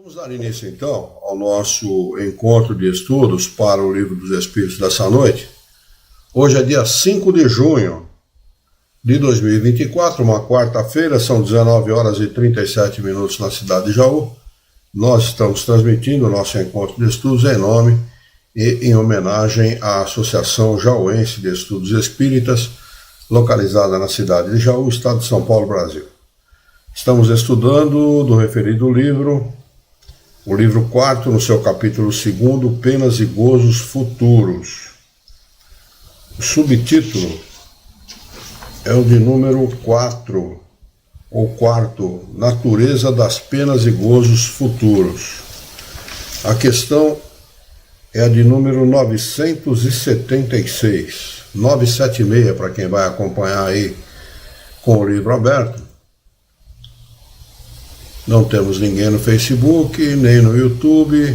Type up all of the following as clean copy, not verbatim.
Vamos dar início então ao nosso encontro de estudos para o Livro dos Espíritos dessa noite. Hoje é dia 5 de junho de 2024, uma quarta-feira, são 19 horas e 37 minutos na cidade de Jaú. Nós estamos transmitindo o nosso encontro de estudos em nome e em homenagem à Associação Jauense de Estudos Espíritas, localizada na cidade de Jaú, estado de São Paulo, Brasil. Estamos estudando do referido livro, o livro 4º, no seu capítulo 2º, Penas e Gozos Futuros. O subtítulo é o de número 4, ou quarto, Natureza das Penas e Gozos Futuros. A questão é a de número 976, 976, para quem vai acompanhar aí com o livro aberto. Não temos ninguém no Facebook, nem no YouTube,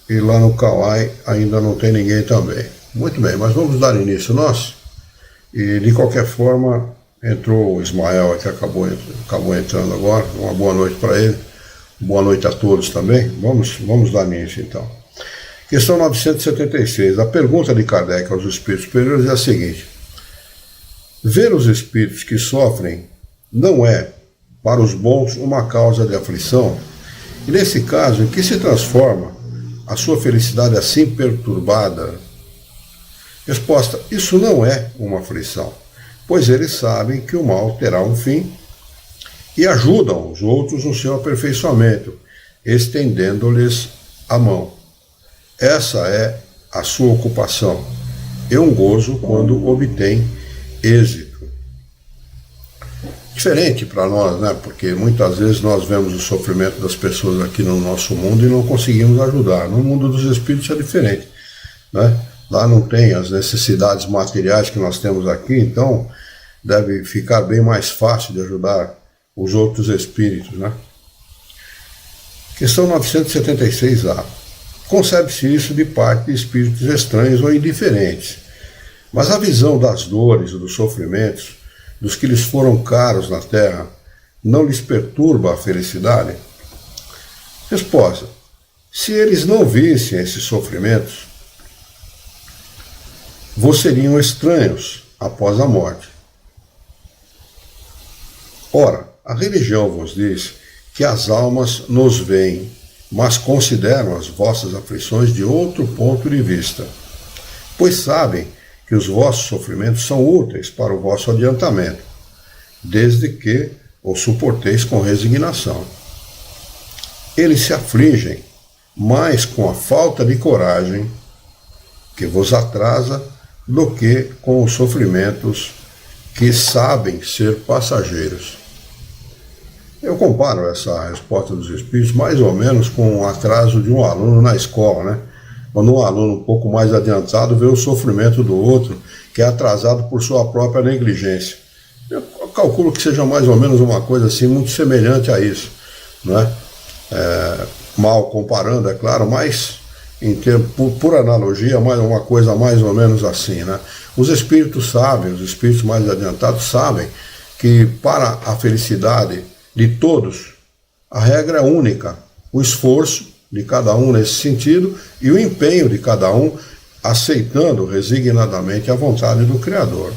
e lá no Kawai ainda não tem ninguém também. Muito bem, mas vamos dar início nós. E de qualquer forma, entrou o Ismael que acabou entrando agora. Uma boa noite para ele. Boa noite a todos também. Vamos dar início então. Questão 976. A pergunta de Kardec aos espíritos superiores é a seguinte: ver os espíritos que sofrem não é, para os bons, uma causa de aflição? E nesse caso, em que se transforma a sua felicidade assim perturbada? Resposta: isso não é uma aflição, pois eles sabem que o mal terá um fim e ajudam os outros no seu aperfeiçoamento, estendendo-lhes a mão. Essa é a sua ocupação, e um gozo quando obtém êxito. Diferente para nós, né? Porque muitas vezes nós vemos o sofrimento das pessoas aqui no nosso mundo e não conseguimos ajudar. No mundo dos espíritos é diferente, né? Lá não tem as necessidades materiais que nós temos aqui, então deve ficar bem mais fácil de ajudar os outros espíritos, né? Questão 976A. Concebe-se isso de parte de espíritos estranhos ou indiferentes, mas a visão das dores e dos sofrimentos dos que lhes foram caros na terra não lhes perturba a felicidade? Resposta: se eles não vissem esses sofrimentos, vos seriam estranhos após a morte. Ora, a religião vos diz que as almas nos veem, mas consideram as vossas aflições de outro ponto de vista, pois sabem que os vossos sofrimentos são úteis para o vosso adiantamento, desde que os suporteis com resignação. Eles se afligem mais com a falta de coragem que vos atrasa do que com os sofrimentos que sabem ser passageiros. Eu comparo essa resposta dos espíritos mais ou menos com o atraso de um aluno na escola, né? Quando um aluno um pouco mais adiantado vê o sofrimento do outro, que é atrasado por sua própria negligência. Eu calculo que seja mais ou menos uma coisa assim, muito semelhante a isso, né? Mal comparando, é claro, mas por analogia, uma coisa mais ou menos assim, né? Os espíritos sabem, os espíritos mais adiantados sabem que para a felicidade de todos, a regra é única: o esforço de cada um nesse sentido e o empenho de cada um, aceitando resignadamente a vontade do Criador.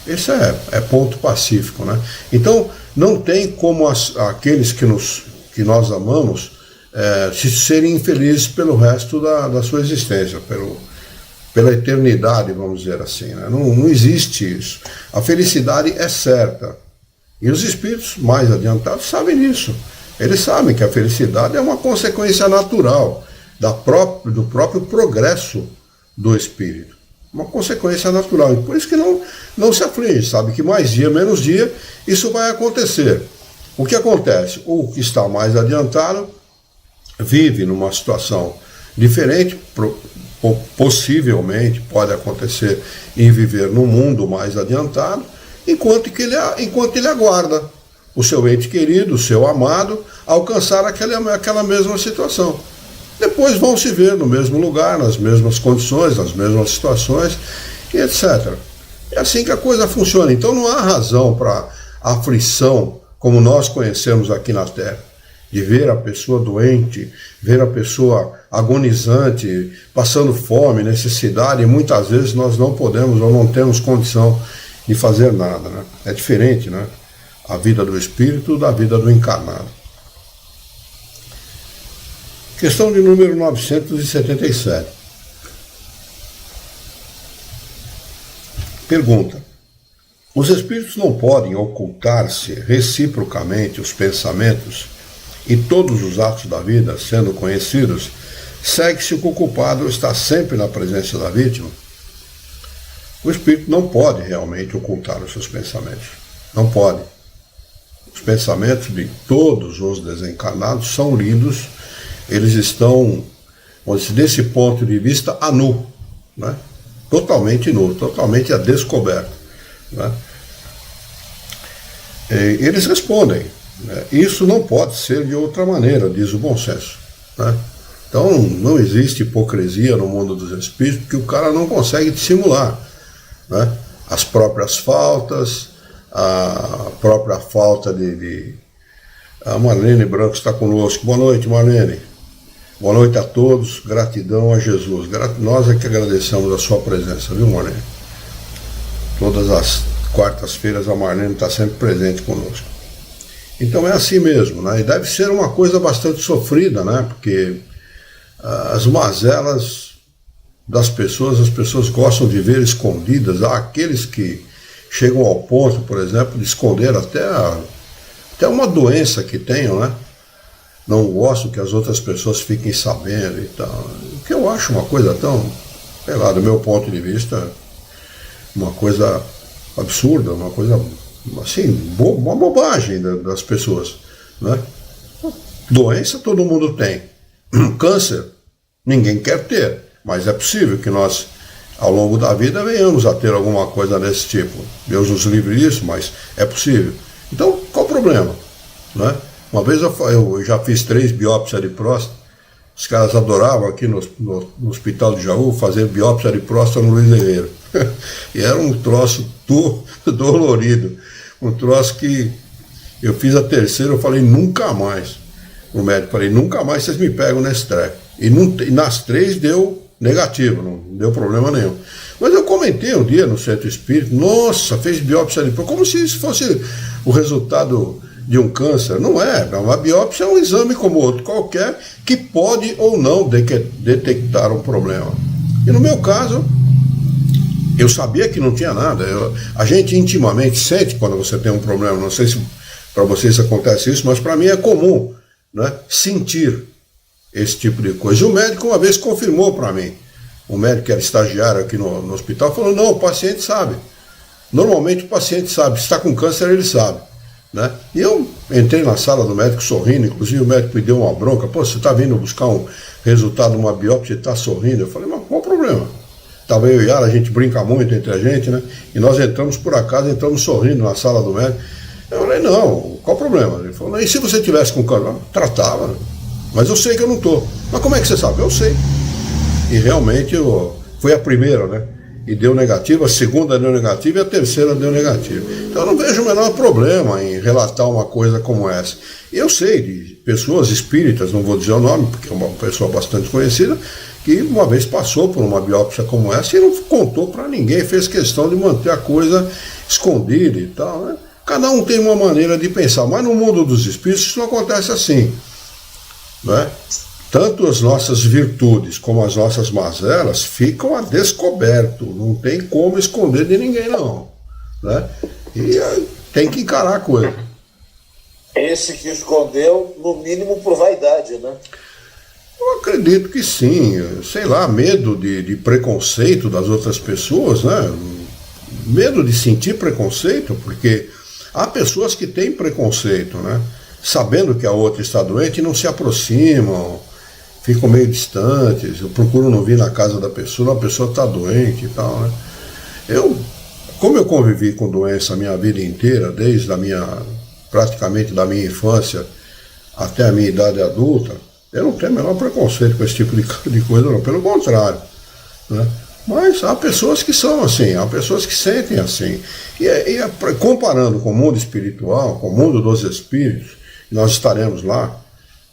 Esse é ponto pacífico, né? Então, não tem como aqueles que nós amamos se serem infelizes pelo resto da sua existência, pela eternidade, vamos dizer assim, né? Não existe isso. A felicidade é certa. E os espíritos mais adiantados sabem disso. Eles sabem que a felicidade é uma consequência natural do próprio progresso do espírito. Uma consequência natural. E por isso que não se aflige, sabe que mais dia, menos dia, isso vai acontecer. O que acontece? O que está mais adiantado vive numa situação diferente, possivelmente pode acontecer em viver num mundo mais adiantado, enquanto ele aguarda o seu ente querido, o seu amado, alcançar aquela mesma situação. Depois vão se ver no mesmo lugar, nas mesmas condições, nas mesmas situações, e etc. É assim que a coisa funciona. Então não há razão para aflição como nós conhecemos aqui na Terra. de ver a pessoa doente, ver a pessoa agonizante, passando fome, necessidade, e muitas vezes nós não podemos ou não temos condição de fazer nada, né? É diferente, né? A vida do espírito da vida do encarnado. Questão de número 977. Pergunta: os espíritos não podem ocultar-se reciprocamente os pensamentos e todos os atos da vida, sendo conhecidos, segue-se que o culpado está sempre na presença da vítima? O espírito não pode realmente ocultar os seus pensamentos. Não pode. Os pensamentos de todos os desencarnados são lidos, eles estão, desse ponto de vista, a nu, né? Totalmente nu, totalmente a descoberto, né? Eles respondem, né? Isso não pode ser de outra maneira, diz o bom senso, né? Então não existe hipocrisia no mundo dos espíritos, porque o cara não consegue dissimular, né? As próprias faltas, a própria falta de... A Marlene Branco está conosco. Boa noite, Marlene. Boa noite a todos, gratidão a Jesus. Nós é que agradecemos a sua presença, viu, Marlene? Todas as quartas-feiras a Marlene está sempre presente conosco. Então é assim mesmo, né? E deve ser uma coisa bastante sofrida, né? Porque as mazelas das pessoas, as pessoas gostam de ver escondidas. Há aqueles que chegam ao ponto, por exemplo, de esconder até uma doença que tenham, né? Não gosto que as outras pessoas fiquem sabendo e tal. O que eu acho uma coisa tão, sei lá, do meu ponto de vista, uma coisa absurda, uma coisa, assim, uma bobagem das pessoas, né? Doença todo mundo tem. Câncer, ninguém quer ter, mas é possível que nós, ao longo da vida, venhamos a ter alguma coisa desse tipo. Deus nos livre disso, mas é possível. Então, qual o problema, né? Uma vez eu já fiz 3 biópsias de próstata. Os caras adoravam aqui no Hospital de Jaú fazer biópsia de próstata no Luiz Herrero. E era um troço dolorido. Um troço que eu fiz a terceira, eu falei, nunca mais. O médico falei, nunca mais vocês me pegam nesse treco. E nas 3 deu negativo, não deu problema nenhum. Mas eu comentei um dia no Centro Espírita, nossa, fez biópsia de próstata, como se isso fosse o resultado de um câncer. Não é, uma biópsia é um exame como outro qualquer que pode ou não detectar um problema. E no meu caso, eu sabia que não tinha nada. A gente intimamente sente quando você tem um problema. Não sei se para vocês acontece isso, mas para mim é comum, né, sentir esse tipo de coisa. E o médico uma vez confirmou para mim. O médico que era estagiário aqui no hospital falou, não, o paciente sabe. Normalmente o paciente sabe, se está com câncer ele sabe. Né? E eu entrei na sala do médico sorrindo, inclusive o médico me deu uma bronca, pô, você está vindo buscar um resultado de uma biópsia e está sorrindo? Eu falei, mas qual o problema? Estava eu e ela, a gente brinca muito entre a gente, né? E nós entramos por acaso, entramos sorrindo na sala do médico. Eu falei, não, qual o problema? Ele falou, e se você tivesse com câncer? Eu tratava, né? Mas eu sei que eu não estou. Mas como é que você sabe? Eu sei. E realmente foi a primeira, né? E deu negativo, a segunda deu negativo e a terceira deu negativo. Então eu não vejo o menor problema em relatar uma coisa como essa. Eu sei de pessoas espíritas, não vou dizer o nome, porque é uma pessoa bastante conhecida, que uma vez passou por uma biópsia como essa e não contou para ninguém, fez questão de manter a coisa escondida e tal, né? Cada um tem uma maneira de pensar, mas no mundo dos espíritos isso não acontece assim, né? Tanto as nossas virtudes como as nossas mazelas ficam a descoberto, não tem como esconder de ninguém não, né? E tem que encarar a coisa. Esse que escondeu, no mínimo por vaidade, né? Eu acredito que sim, sei lá, medo de preconceito das outras pessoas, né? Medo de sentir preconceito, porque há pessoas que têm preconceito, né? Sabendo que a outra está doente e não se aproximam, ficam meio distantes, eu procuro não vir na casa da pessoa, a pessoa está doente e tal, né? Como eu convivi com doença a minha vida inteira, desde praticamente da minha infância até a minha idade adulta, eu não tenho o menor preconceito com esse tipo de coisa, não, pelo contrário, né? Mas há pessoas que são assim, há pessoas que sentem assim. Comparando com o mundo espiritual, com o mundo dos espíritos, nós estaremos lá,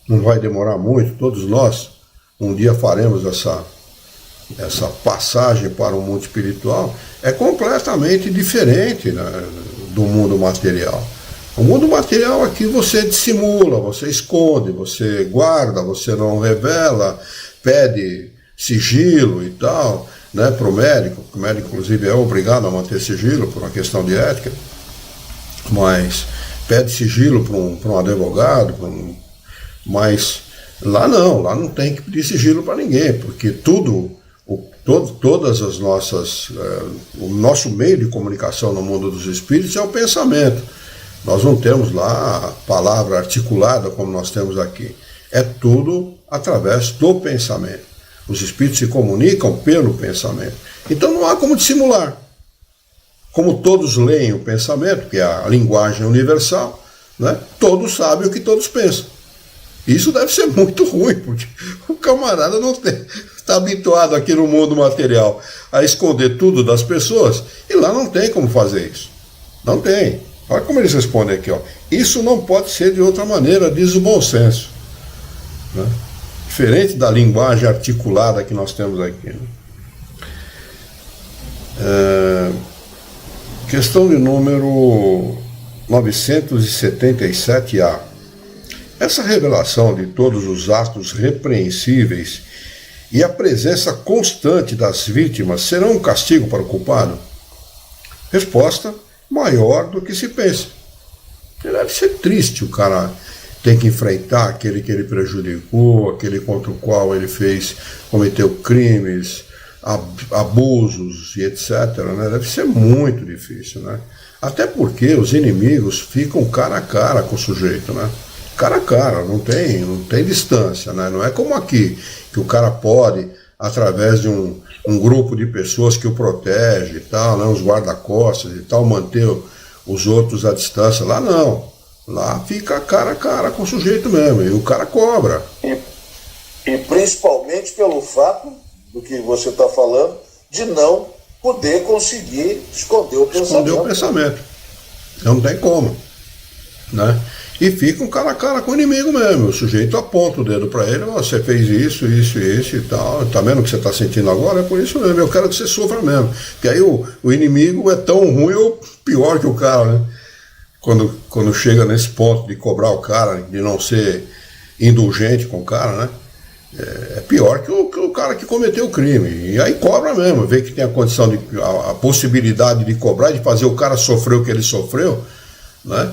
não vai demorar muito, todos nós um dia faremos essa passagem para o mundo espiritual, é completamente diferente, né, do mundo material. O mundo material aqui você dissimula, você esconde, você guarda, você não revela, pede sigilo e tal, né, para o médico. O médico, inclusive, é obrigado a manter sigilo por uma questão de ética, mas pede sigilo para um advogado, mas lá não tem que pedir sigilo para ninguém, porque todas as nossas, o nosso meio de comunicação no mundo dos espíritos é o pensamento. Nós não temos lá a palavra articulada como nós temos aqui. É tudo através do pensamento. Os espíritos se comunicam pelo pensamento. Então não há como dissimular. Como todos leem o pensamento, que é a linguagem universal, né, todos sabem o que todos pensam. Isso deve ser muito ruim, porque o camarada não está habituado aqui no mundo material a esconder tudo das pessoas, e lá não tem como fazer isso. Não tem. Olha como eles respondem aqui, ó. Isso não pode ser de outra maneira, diz o bom senso. Né? Diferente da linguagem articulada que nós temos aqui. Né? Questão de número 977A. Essa revelação de todos os atos repreensíveis e a presença constante das vítimas serão um castigo para o culpado? Resposta: maior do que se pensa. Deve ser triste o cara ter que enfrentar aquele que ele prejudicou, aquele contra o qual ele cometeu crimes, abusos e etc. Né? Deve ser muito difícil, né? Até porque os inimigos ficam cara a cara com o sujeito, né? Cara a cara, não tem distância, né? Não é como aqui, que o cara pode, através de um grupo de pessoas que o protege e tal, né, os guarda-costas e tal, manter os outros à distância. Lá não. Lá fica cara a cara com o sujeito mesmo, e o cara cobra. E principalmente pelo fato do que você está falando, de não poder conseguir esconder o pensamento. Esconder o pensamento. Não tem como. Né? E fica um cara a cara com o inimigo mesmo. O sujeito aponta o dedo para ele: você fez isso e tal. Tá vendo o que você está sentindo agora? É por isso mesmo. Eu quero que você sofra mesmo. Porque aí o inimigo é tão ruim ou pior que o cara, né? Quando chega nesse ponto de cobrar o cara, de não ser indulgente com o cara, né? É pior que o cara que cometeu o crime. E aí cobra mesmo. Vê que tem a condição, a possibilidade de cobrar, de fazer o cara sofrer o que ele sofreu, né?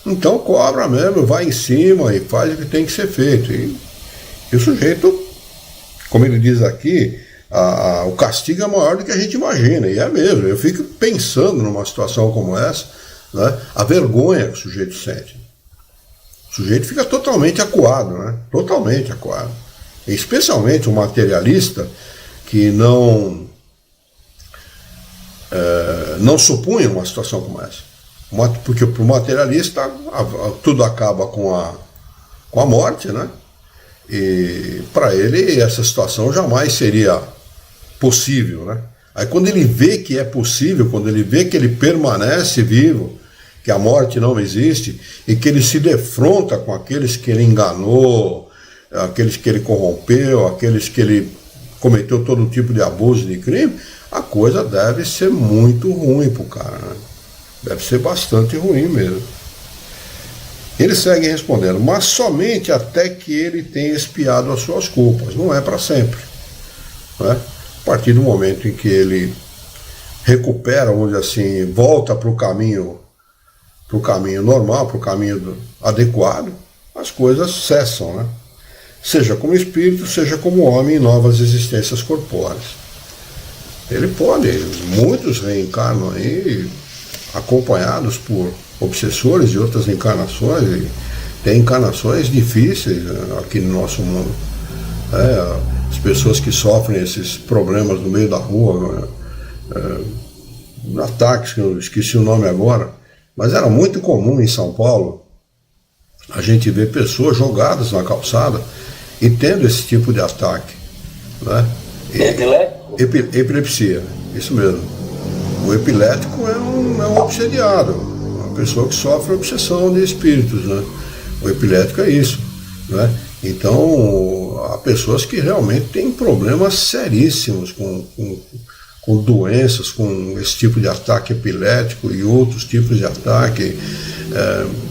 Então cobra mesmo, vai em cima e faz o que tem que ser feito. E o sujeito, como ele diz aqui, o castigo é maior do que a gente imagina. E é mesmo. Eu fico pensando numa situação como essa, né, a vergonha que o sujeito sente. O sujeito fica totalmente acuado, né? Totalmente acuado. E especialmente o materialista que não supunha uma situação como essa. Porque para o materialista tudo acaba com a morte, né? E para ele essa situação jamais seria possível, né? Aí quando ele vê que é possível, quando ele vê que ele permanece vivo, que a morte não existe, e que ele se defronta com aqueles que ele enganou, aqueles que ele corrompeu, aqueles que ele cometeu todo tipo de abuso, de crime, a coisa deve ser muito ruim para o cara, né? Deve ser bastante ruim mesmo. Ele segue respondendo: mas somente até que ele tenha expiado as suas culpas. Não é para sempre. Né? A partir do momento em que ele recupera, vamos dizer assim, volta para o caminho normal, para o caminho adequado, as coisas cessam, né? Seja como espírito, seja como homem em novas existências corpóreas. Ele pode, muitos reencarnam aí, acompanhados por obsessores de outras encarnações, e tem encarnações difíceis aqui no nosso mundo. As pessoas que sofrem esses problemas no meio da rua, ataques, que eu esqueci o nome agora, mas era muito comum em São Paulo a gente ver pessoas jogadas na calçada e tendo esse tipo de ataque, né? Epilepsia, isso mesmo. O epilético é um obsediado, uma pessoa que sofre obsessão de espíritos, né? O epilético é isso, né? Então, há pessoas que realmente têm problemas seríssimos com doenças, com esse tipo de ataque epilético e outros tipos de ataque,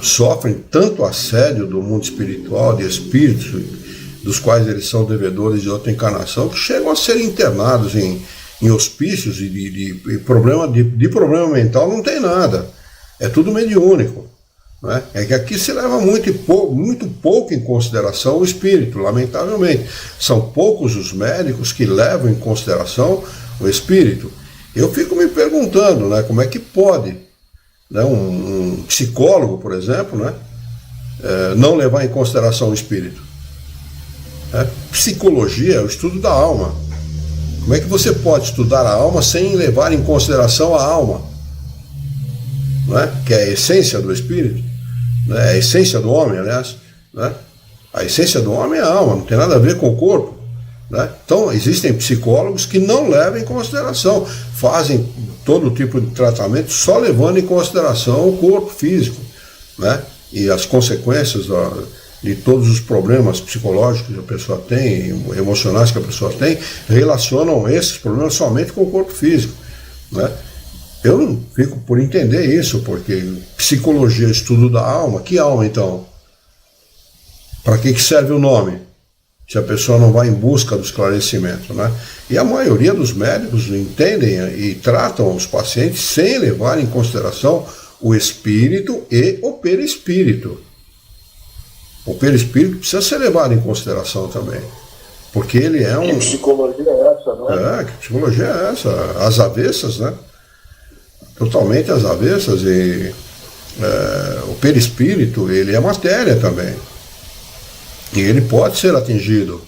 sofrem tanto assédio do mundo espiritual, de espíritos, dos quais eles são devedores de outra encarnação, que chegam a ser internados em hospícios e de problema mental não tem nada. É tudo mediúnico. Né? É que aqui se leva muito pouco em consideração o espírito, lamentavelmente. São poucos os médicos que levam em consideração o espírito. Eu fico me perguntando, né, como é que pode, né, um psicólogo, por exemplo, né, não levar em consideração o espírito. Psicologia é o estudo da alma. Como é que você pode estudar a alma sem levar em consideração a alma? Não é? Que é a essência do espírito, né? A essência do homem, aliás. Né? A essência do homem é a alma, não tem nada a ver com o corpo. Né? Então, existem psicólogos que não levam em consideração, fazem todo tipo de tratamento só levando em consideração o corpo físico, né? E as consequências de todos os problemas psicológicos que a pessoa tem, emocionais que a pessoa tem, relacionam esses problemas somente com o corpo físico. Né? Eu não fico por entender isso, porque psicologia é estudo da alma. Que alma, então? Para que serve o nome? Se a pessoa não vai em busca do esclarecimento. Né? E a maioria dos médicos entendem e tratam os pacientes sem levar em consideração o espírito e o perispírito. O perispírito precisa ser levado em consideração também, porque ele é um... Que psicologia é essa, não é? Que psicologia é essa? As avessas, né? Totalmente as avessas. E o perispírito, ele é matéria também. E ele pode ser atingido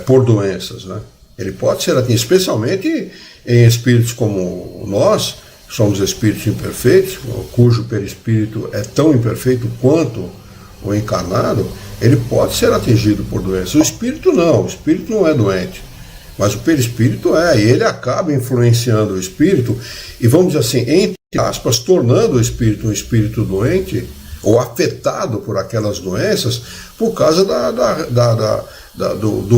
por doenças, né? Ele pode ser atingido, especialmente em espíritos como nós, somos espíritos imperfeitos, cujo perispírito é tão imperfeito quanto o encarnado, ele pode ser atingido por doença. O espírito não é doente, mas o perispírito é, e ele acaba influenciando o espírito, e vamos dizer assim, entre aspas, tornando o espírito um espírito doente, ou afetado por aquelas doenças, por causa do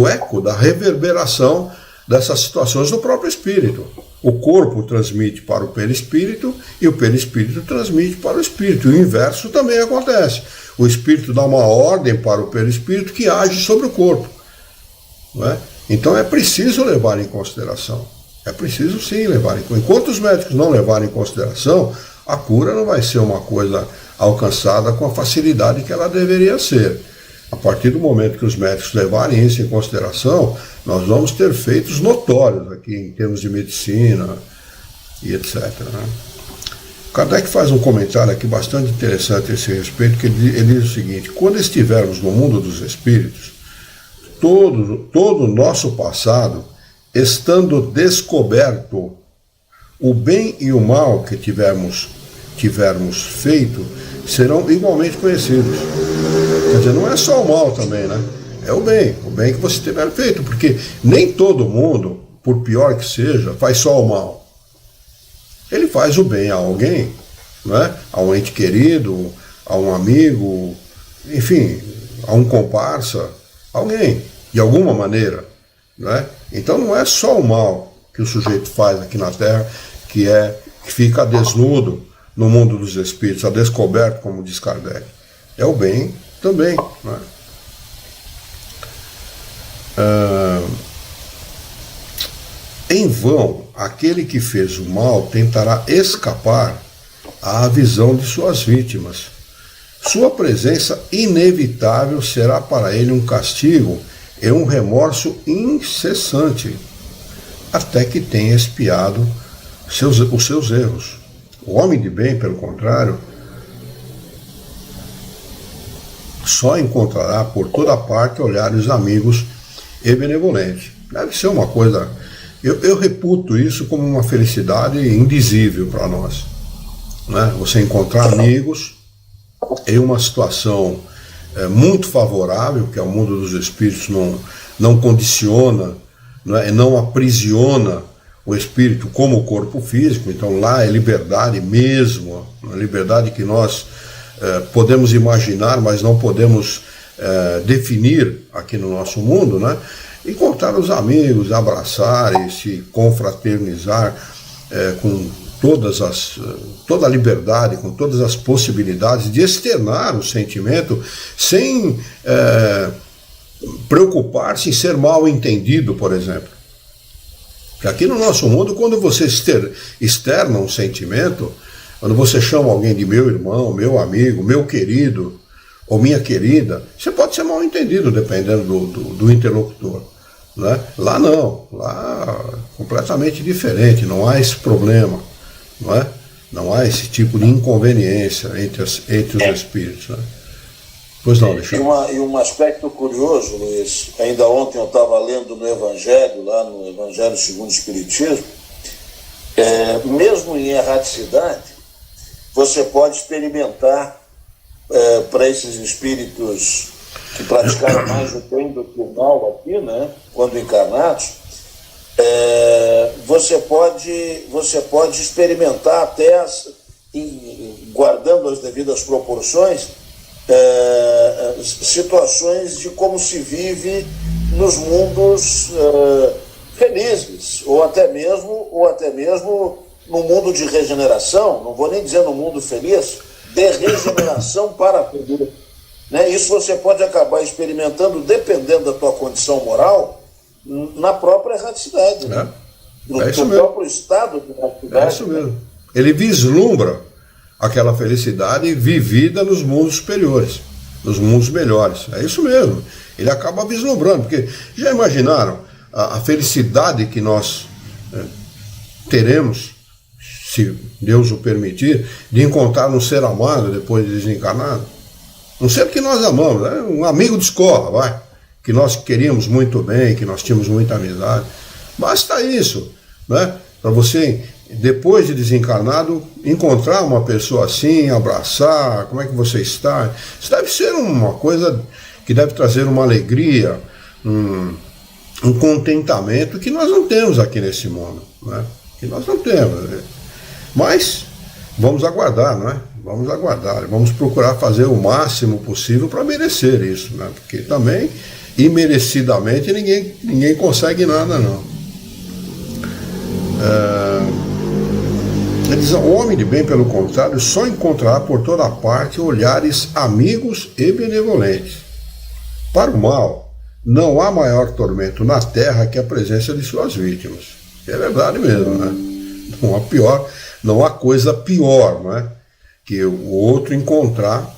eco, da reverberação dessas situações do próprio espírito. O corpo transmite para o perispírito e o perispírito transmite para o espírito. E o inverso também acontece. O espírito dá uma ordem para o perispírito que age sobre o corpo. Não é? Então é preciso levar em consideração. É preciso sim levar em consideração. Enquanto os médicos não levarem em consideração, a cura não vai ser uma coisa alcançada com a facilidade que ela deveria ser. A partir do momento que os médicos levarem isso em consideração, nós vamos ter feitos notórios aqui em termos de medicina e etc. Né? Kardec faz um comentário aqui bastante interessante a esse respeito, que ele diz o seguinte: quando estivermos no mundo dos espíritos, todo o nosso passado, estando descoberto, o bem e o mal que tivermos feito, serão igualmente conhecidos. Quer dizer, não é só o mal também, né? É o bem que você tiver feito, porque nem todo mundo, por pior que seja, faz só o mal. Ele faz o bem a alguém, né? A um ente querido, a um amigo, enfim, a um comparsa, alguém, de alguma maneira. Né? Então não é só o mal que o sujeito faz aqui na Terra, que fica desnudo no mundo dos espíritos, a descoberto, como diz Kardec. É o bem também. Né? Em vão, aquele que fez o mal tentará escapar à visão de suas vítimas. Sua presença inevitável será para ele um castigo e um remorso incessante, até que tenha expiado os seus erros. O homem de bem, pelo contrário, só encontrará por toda parte olhares amigos e benevolentes. Deve ser uma coisa... Eu reputo isso como uma felicidade indizível para nós. Né? Você encontrar amigos em uma situação muito favorável, que é o mundo dos espíritos não condiciona, não aprisiona o espírito como o corpo físico. Então lá é liberdade mesmo, a liberdade que nós podemos imaginar, mas não podemos definir aqui no nosso mundo, né? Encontrar os amigos, abraçar e se confraternizar com toda a liberdade, com todas as possibilidades de externar o sentimento sem preocupar-se em ser mal entendido, por exemplo. Porque aqui no nosso mundo, quando você externa um sentimento, quando você chama alguém de meu irmão, meu amigo, meu querido ou minha querida, você pode ser mal entendido dependendo do interlocutor. Né? Lá não, lá é completamente diferente, não há esse problema, não é? Não há esse tipo de inconveniência entre os espíritos. Né? Pois não, Alexandre. E um aspecto curioso, Luiz, ainda ontem eu estava lendo no Evangelho, lá no Evangelho segundo o Espiritismo, mesmo em erraticidade, você pode experimentar para esses espíritos que praticaram mais o bem do que o mal aqui, né, quando encarnados, você pode experimentar até, guardando as devidas proporções, situações de como se vive nos mundos felizes, ou até mesmo no mundo de regeneração, não vou nem dizer no mundo feliz, de regeneração para feliz. Né? Isso você pode acabar experimentando, dependendo da tua condição moral, na própria erraticidade. Né? No próprio estado de erraticidade. É isso mesmo. Ele vislumbra aquela felicidade vivida nos mundos superiores, nos mundos melhores. É isso mesmo. Ele acaba vislumbrando, porque já imaginaram a felicidade que nós teremos, se Deus o permitir, de encontrar um ser amado depois de desencarnado? Um ser que nós amamos, né? Um amigo de escola, que nós queríamos muito bem, que nós tínhamos muita amizade. Basta isso, né? Para você, depois de desencarnado, encontrar uma pessoa assim, abraçar, como é que você está? Isso deve ser uma coisa que deve trazer uma alegria, um contentamento que nós não temos aqui nesse mundo, né? Que nós não temos. Né? Mas vamos aguardar, não é? Vamos aguardar, vamos procurar fazer o máximo possível para merecer isso, né? Porque também, imerecidamente, ninguém consegue nada, não. Ele diz, o homem de bem, pelo contrário, só encontrará por toda parte olhares amigos e benevolentes. Para o mal, não há maior tormento na terra que a presença de suas vítimas. É verdade mesmo, né? Não há coisa pior, não é? Que o outro encontrar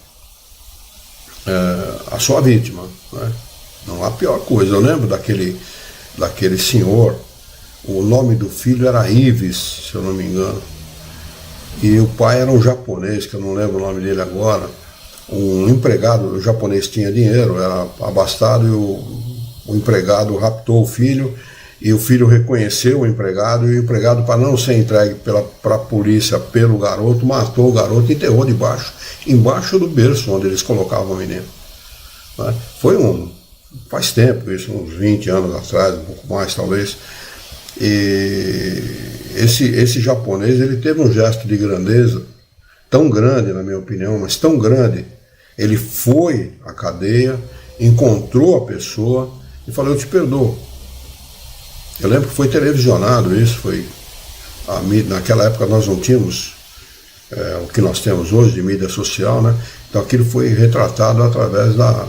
a sua vítima. Né? Não há pior coisa. Eu lembro daquele senhor, o nome do filho era Ives, se eu não me engano, e o pai era um japonês, que eu não lembro o nome dele agora, um empregado, o japonês tinha dinheiro, era abastado, e o empregado raptou o filho, e o filho reconheceu o empregado, e o empregado, para não ser entregue para a polícia pelo garoto, matou o garoto e enterrou embaixo do berço onde eles colocavam o menino. Né? Faz tempo isso, uns 20 anos atrás, um pouco mais talvez, e esse japonês, ele teve um gesto de grandeza, tão grande na minha opinião, mas tão grande, ele foi à cadeia, encontrou a pessoa e falou, eu te perdoo. Eu lembro que foi televisionado isso, naquela época nós não tínhamos o que nós temos hoje de mídia social, né? Então aquilo foi retratado através da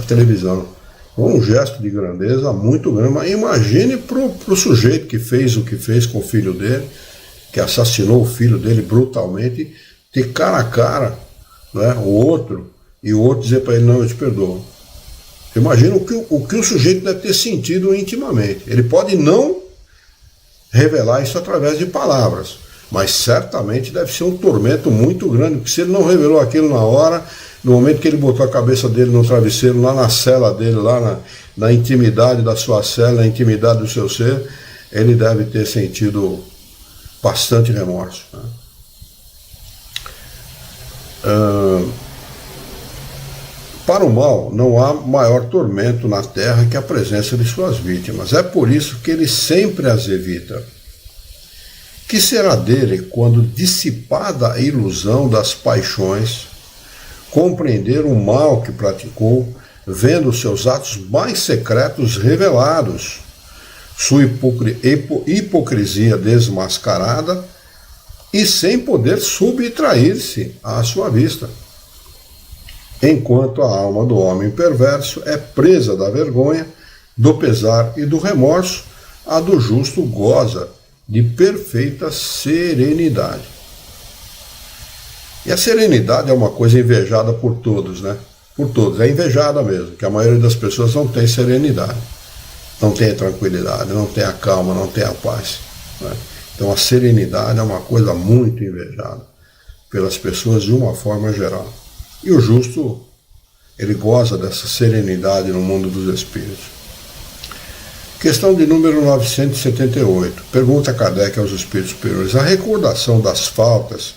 televisão. Foi um gesto de grandeza muito grande, mas imagine para o sujeito que fez o que fez com o filho dele, que assassinou o filho dele brutalmente, ter cara a cara, né, o outro dizer para ele, não, eu te perdoo. Imagina o que o sujeito deve ter sentido intimamente. Ele pode não revelar isso através de palavras, mas certamente deve ser um tormento muito grande, porque se ele não revelou aquilo na hora, no momento que ele botou a cabeça dele no travesseiro, lá na cela dele, lá na intimidade da sua cela, na intimidade do seu ser, ele deve ter sentido bastante remorso. Né? Para o mal, não há maior tormento na terra que a presença de suas vítimas. É por isso que ele sempre as evita. Que será dele quando, dissipada a ilusão das paixões, compreender o mal que praticou, vendo seus atos mais secretos revelados, sua hipocrisia desmascarada e sem poder subtrair-se à sua vista. Enquanto a alma do homem perverso é presa da vergonha, do pesar e do remorso, a do justo goza de perfeita serenidade. E a serenidade é uma coisa invejada por todos, né? Por todos, é invejada mesmo, que a maioria das pessoas não tem serenidade, não tem a tranquilidade, não tem a calma, não tem a paz, né? Então a serenidade é uma coisa muito invejada pelas pessoas de uma forma geral. E o justo, ele goza dessa serenidade no mundo dos espíritos. Questão de número 978. Pergunta Kardec aos espíritos superiores: a recordação das faltas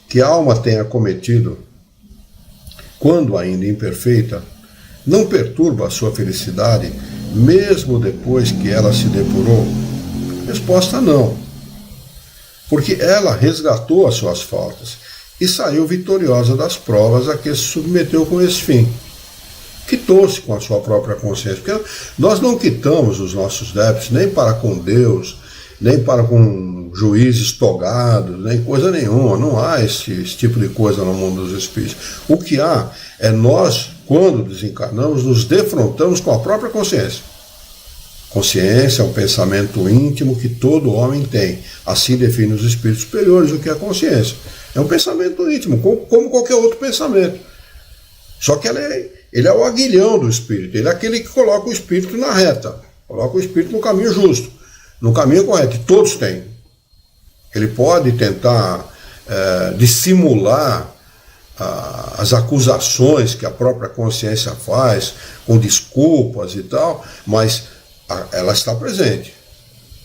que a alma tenha cometido, quando ainda imperfeita, não perturba a sua felicidade, mesmo depois que ela se depurou? Resposta: não. Porque ela resgatou as suas faltas e saiu vitoriosa das provas a que se submeteu com esse fim. Quitou-se com a sua própria consciência, porque nós não quitamos os nossos débitos nem para com Deus, nem para com juízes togados, nem coisa nenhuma. Não há esse tipo de coisa no mundo dos espíritos. O que há é nós, quando desencarnamos, nos defrontamos com a própria consciência. Consciência é um pensamento íntimo que todo homem tem. Assim define os espíritos superiores o que é consciência. É um pensamento íntimo, como qualquer outro pensamento. Só que ele é o aguilhão do espírito, ele é aquele que coloca o espírito na reta, coloca o espírito no caminho justo, no caminho correto, e todos têm. Ele pode tentar dissimular as acusações que a própria consciência faz, com desculpas e tal, mas ela está presente,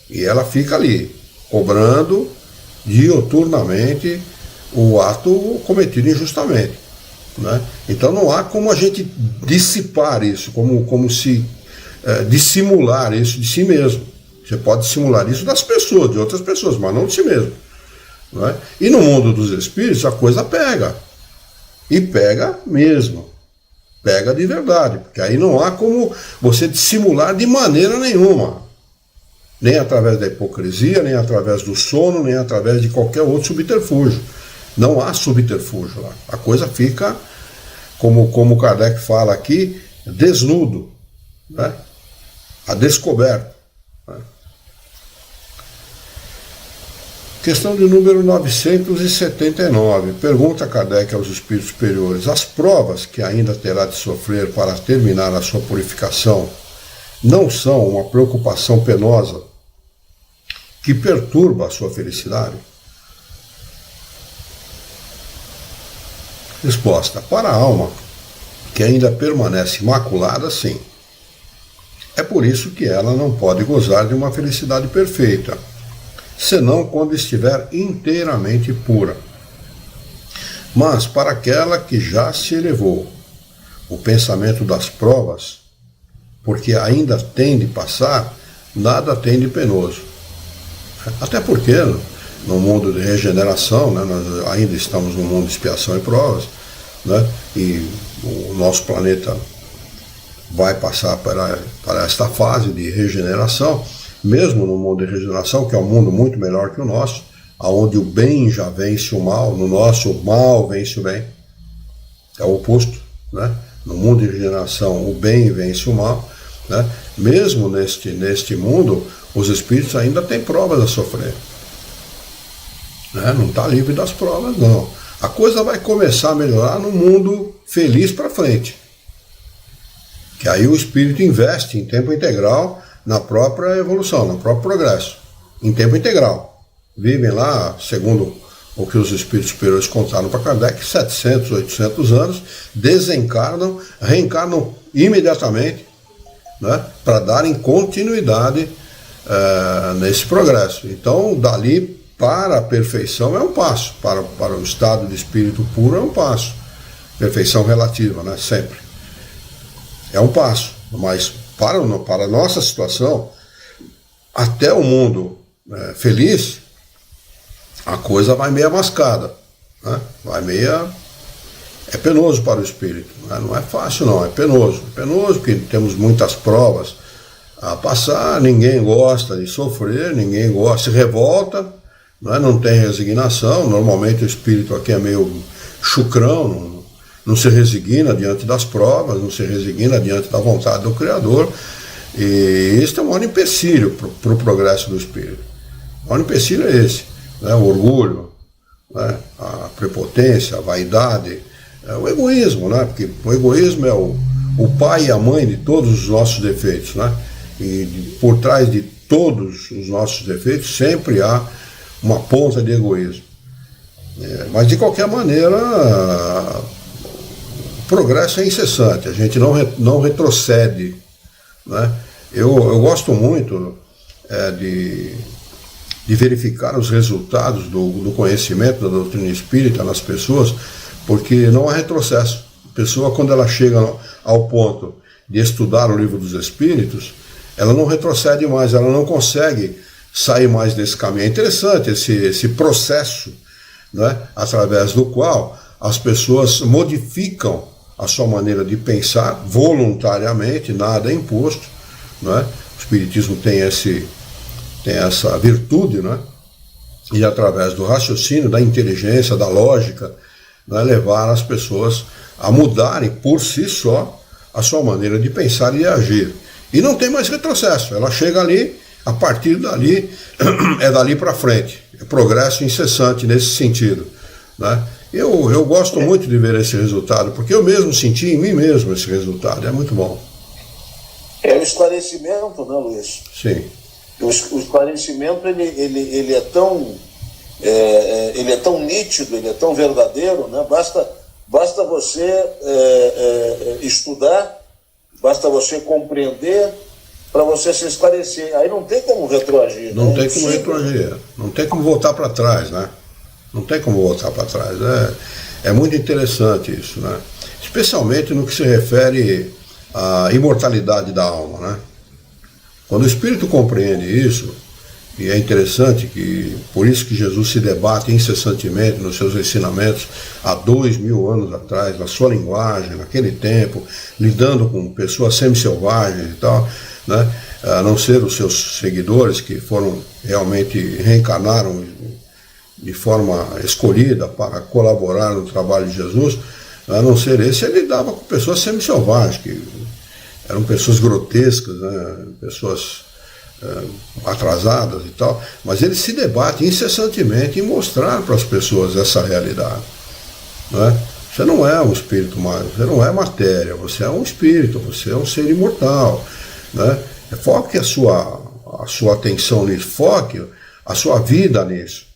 e ela fica ali, cobrando dioturnamente o ato cometido injustamente. Né? Então não há como a gente dissipar isso, como se dissimular isso de si mesmo. Você pode dissimular isso das pessoas, de outras pessoas, mas não de si mesmo. Né? E no mundo dos espíritos a coisa pega. E pega mesmo. Pega de verdade. Porque aí não há como você dissimular de maneira nenhuma. Nem através da hipocrisia, nem através do sono, nem através de qualquer outro subterfúgio. Não há subterfúgio lá. A coisa fica, como Kardec fala aqui, desnudo, né? A descoberto. Né? Questão de número 979. Pergunta Kardec aos espíritos superiores: as provas que ainda terá de sofrer para terminar a sua purificação não são uma preocupação penosa que perturba a sua felicidade? Resposta: para a alma que ainda permanece maculada, sim. É por isso que ela não pode gozar de uma felicidade perfeita, senão quando estiver inteiramente pura. Mas para aquela que já se elevou, o pensamento das provas, porque ainda tem de passar, nada tem de penoso. Até porque no mundo de regeneração, né, nós ainda estamos no mundo de expiação e provas, né, e o nosso planeta vai passar para esta fase de regeneração. Mesmo no mundo de regeneração, que é um mundo muito melhor que o nosso, onde o bem já vence o mal, no nosso o mal vence o bem. É o oposto, né? No mundo de regeneração, o bem vence o mal, né? Mesmo neste mundo, os espíritos ainda têm provas a sofrer. Né? Não está livre das provas, não. A coisa vai começar a melhorar no mundo feliz para frente. Que aí o espírito investe em tempo integral na própria evolução, no próprio progresso, em tempo integral. Vivem lá, segundo o que os espíritos superiores contaram para Kardec, 700, 800 anos, desencarnam, reencarnam imediatamente, né, para darem continuidade nesse progresso. Então, dali para a perfeição é um passo, para o estado de espírito puro é um passo. Perfeição relativa, né, sempre. É um passo, mas para a nossa situação, até o mundo feliz, a coisa vai meia mascada, né? Vai meia... é penoso para o espírito, né? Não é fácil não, é penoso porque temos muitas provas a passar, ninguém gosta de sofrer, ninguém gosta, se revolta, né? Não tem resignação, normalmente o espírito aqui é meio chucrão, não se resigna diante das provas, não se resigna diante da vontade do Criador, e isso é um maior empecilho para o progresso do espírito. O maior empecilho é esse, né? O orgulho, né? A prepotência, a vaidade, o egoísmo, né? Porque o egoísmo é o pai e a mãe de todos os nossos defeitos, né? E por trás de todos os nossos defeitos sempre há uma ponta de egoísmo. Mas de qualquer maneira, o progresso é incessante, a gente não retrocede, né? Eu gosto muito de verificar os resultados do conhecimento da doutrina espírita nas pessoas, porque não há retrocesso. A pessoa, quando ela chega ao ponto de estudar o Livro dos Espíritos, ela não retrocede mais, ela não consegue sair mais desse caminho. É interessante esse processo, né, através do qual as pessoas modificam a sua maneira de pensar voluntariamente, nada é imposto, né? O Espiritismo tem essa virtude, né? E através do raciocínio, da inteligência, da lógica, né, levar as pessoas a mudarem por si só a sua maneira de pensar e de agir. E não tem mais retrocesso, ela chega ali, a partir dali, é dali para frente, é progresso incessante nesse sentido, né? Eu gosto muito de ver esse resultado, porque eu mesmo senti em mim mesmo esse resultado, é muito bom. É o esclarecimento, né, Luiz? Sim. O esclarecimento ele é tão nítido, ele é tão verdadeiro, né? Basta você estudar, basta você compreender para você se esclarecer. Aí não tem como retroagir. Não tem como retroagir, não tem como voltar para trás, né? Não tem como voltar para trás. É muito interessante isso, né? Especialmente no que se refere à imortalidade da alma, né? Quando o espírito compreende isso, e é interessante que, por isso que Jesus se debate incessantemente nos seus ensinamentos há 2000 anos atrás, na sua linguagem, naquele tempo, lidando com pessoas semi-selvagens e tal, né? A não ser os seus seguidores que realmente reencarnaram de forma escolhida para colaborar no trabalho de Jesus, a não ser esse, ele lidava com pessoas semi-selvagens, que eram pessoas grotescas, né? Pessoas atrasadas e tal, mas ele se debate incessantemente em mostrar para as pessoas essa realidade, né? Você não é um espírito mais, você não é matéria, você é um espírito, você é um ser imortal, né? Foque a sua atenção nisso, foque a sua vida nisso,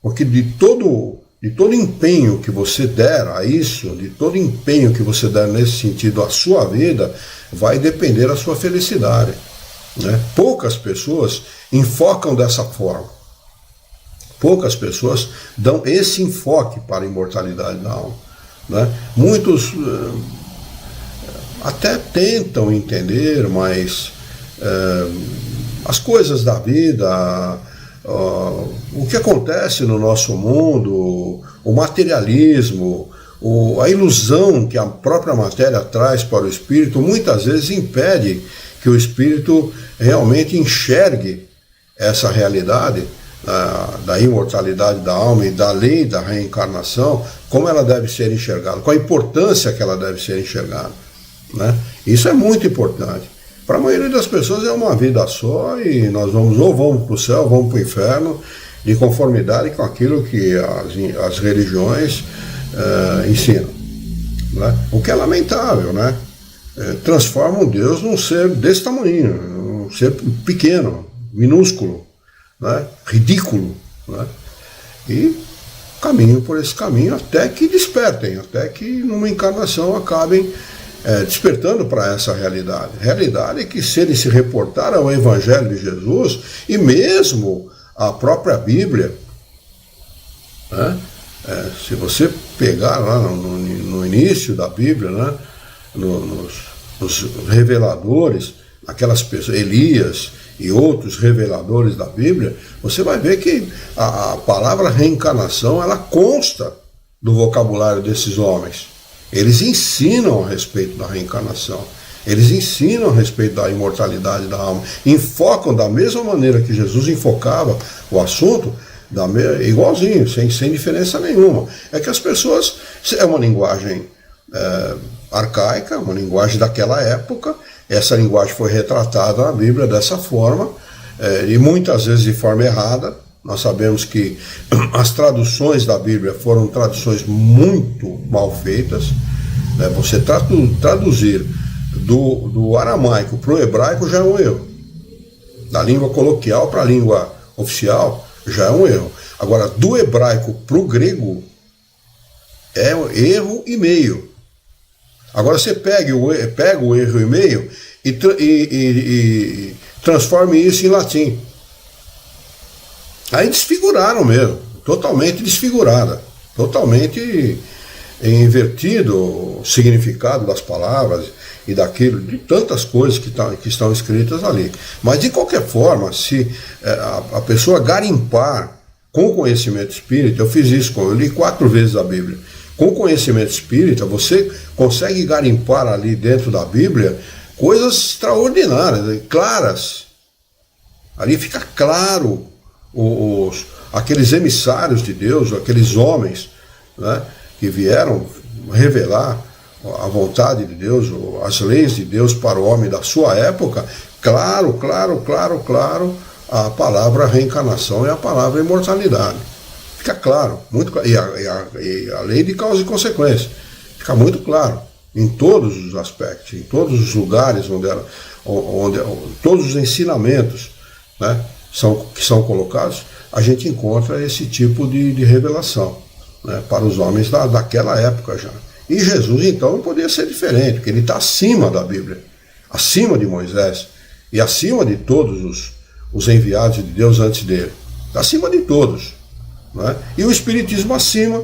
porque de todo empenho que você der a isso, de todo empenho que você der nesse sentido à sua vida, vai depender a sua felicidade, né? Poucas pessoas enfocam dessa forma, poucas pessoas dão esse enfoque para a imortalidade da alma, né? Muitos até tentam entender, mas as coisas da vida, o que acontece no nosso mundo, o materialismo, a ilusão que a própria matéria traz para o espírito, muitas vezes impede que o espírito realmente enxergue essa realidade da imortalidade da alma e da lei da reencarnação, como ela deve ser enxergada, com a importância que ela deve ser enxergada, né? Isso é muito importante. Para a maioria das pessoas é uma vida só e nós vamos para o céu, vamos para o inferno, de conformidade com aquilo que as religiões ensinam, né? O que é lamentável, né? Transformam Deus num ser desse tamanho, um ser pequeno, minúsculo, né? Ridículo, né? E caminham por esse caminho até que despertem, até que numa encarnação acabem despertando para essa realidade que, se ele se reportar ao Evangelho de Jesus e mesmo a própria Bíblia, né? Se você pegar lá no início da Bíblia, né? nos reveladores, aquelas pessoas, Elias e outros reveladores da Bíblia, você vai ver que a palavra reencarnação, ela consta do vocabulário desses homens, Eles ensinam a respeito da reencarnação. Eles ensinam a respeito da imortalidade da alma. Enfocam da mesma maneira que Jesus enfocava o assunto, igualzinho, sem diferença nenhuma. É que as pessoas... É uma linguagem arcaica, uma linguagem daquela época. Essa linguagem foi retratada na Bíblia dessa forma, e muitas vezes de forma errada. Nós sabemos que as traduções da Bíblia foram traduções muito mal feitas. Você traduzir do aramaico para o hebraico já é um erro. Da língua coloquial para a língua oficial já é um erro. Agora, do hebraico para o grego é um erro e meio. Agora você pega o erro e meio e transforme isso em latim. Aí desfiguraram mesmo, totalmente desfigurada, totalmente invertido o significado das palavras e daquilo, de tantas coisas que estão escritas ali. Mas de qualquer forma, se a pessoa garimpar com conhecimento espírita, eu fiz isso, eu li 4 vezes a Bíblia. Com conhecimento espírita, você consegue garimpar ali dentro da Bíblia coisas extraordinárias, claras. Ali fica claro aqueles emissários de Deus, aqueles homens, né, que vieram revelar a vontade de Deus, as leis de Deus para o homem da sua época. Claro, a palavra reencarnação e a palavra imortalidade. Fica claro, muito claro. E a lei de causa e consequência. Fica muito claro, em todos os aspectos, em todos os lugares onde todos os ensinamentos, né, que são colocados, a gente encontra esse tipo de revelação, né, para os homens daquela época já. E Jesus, então, não podia ser diferente, porque ele está acima da Bíblia, acima de Moisés e acima de todos os enviados de Deus antes dele. Está acima de todos. Né? E o Espiritismo acima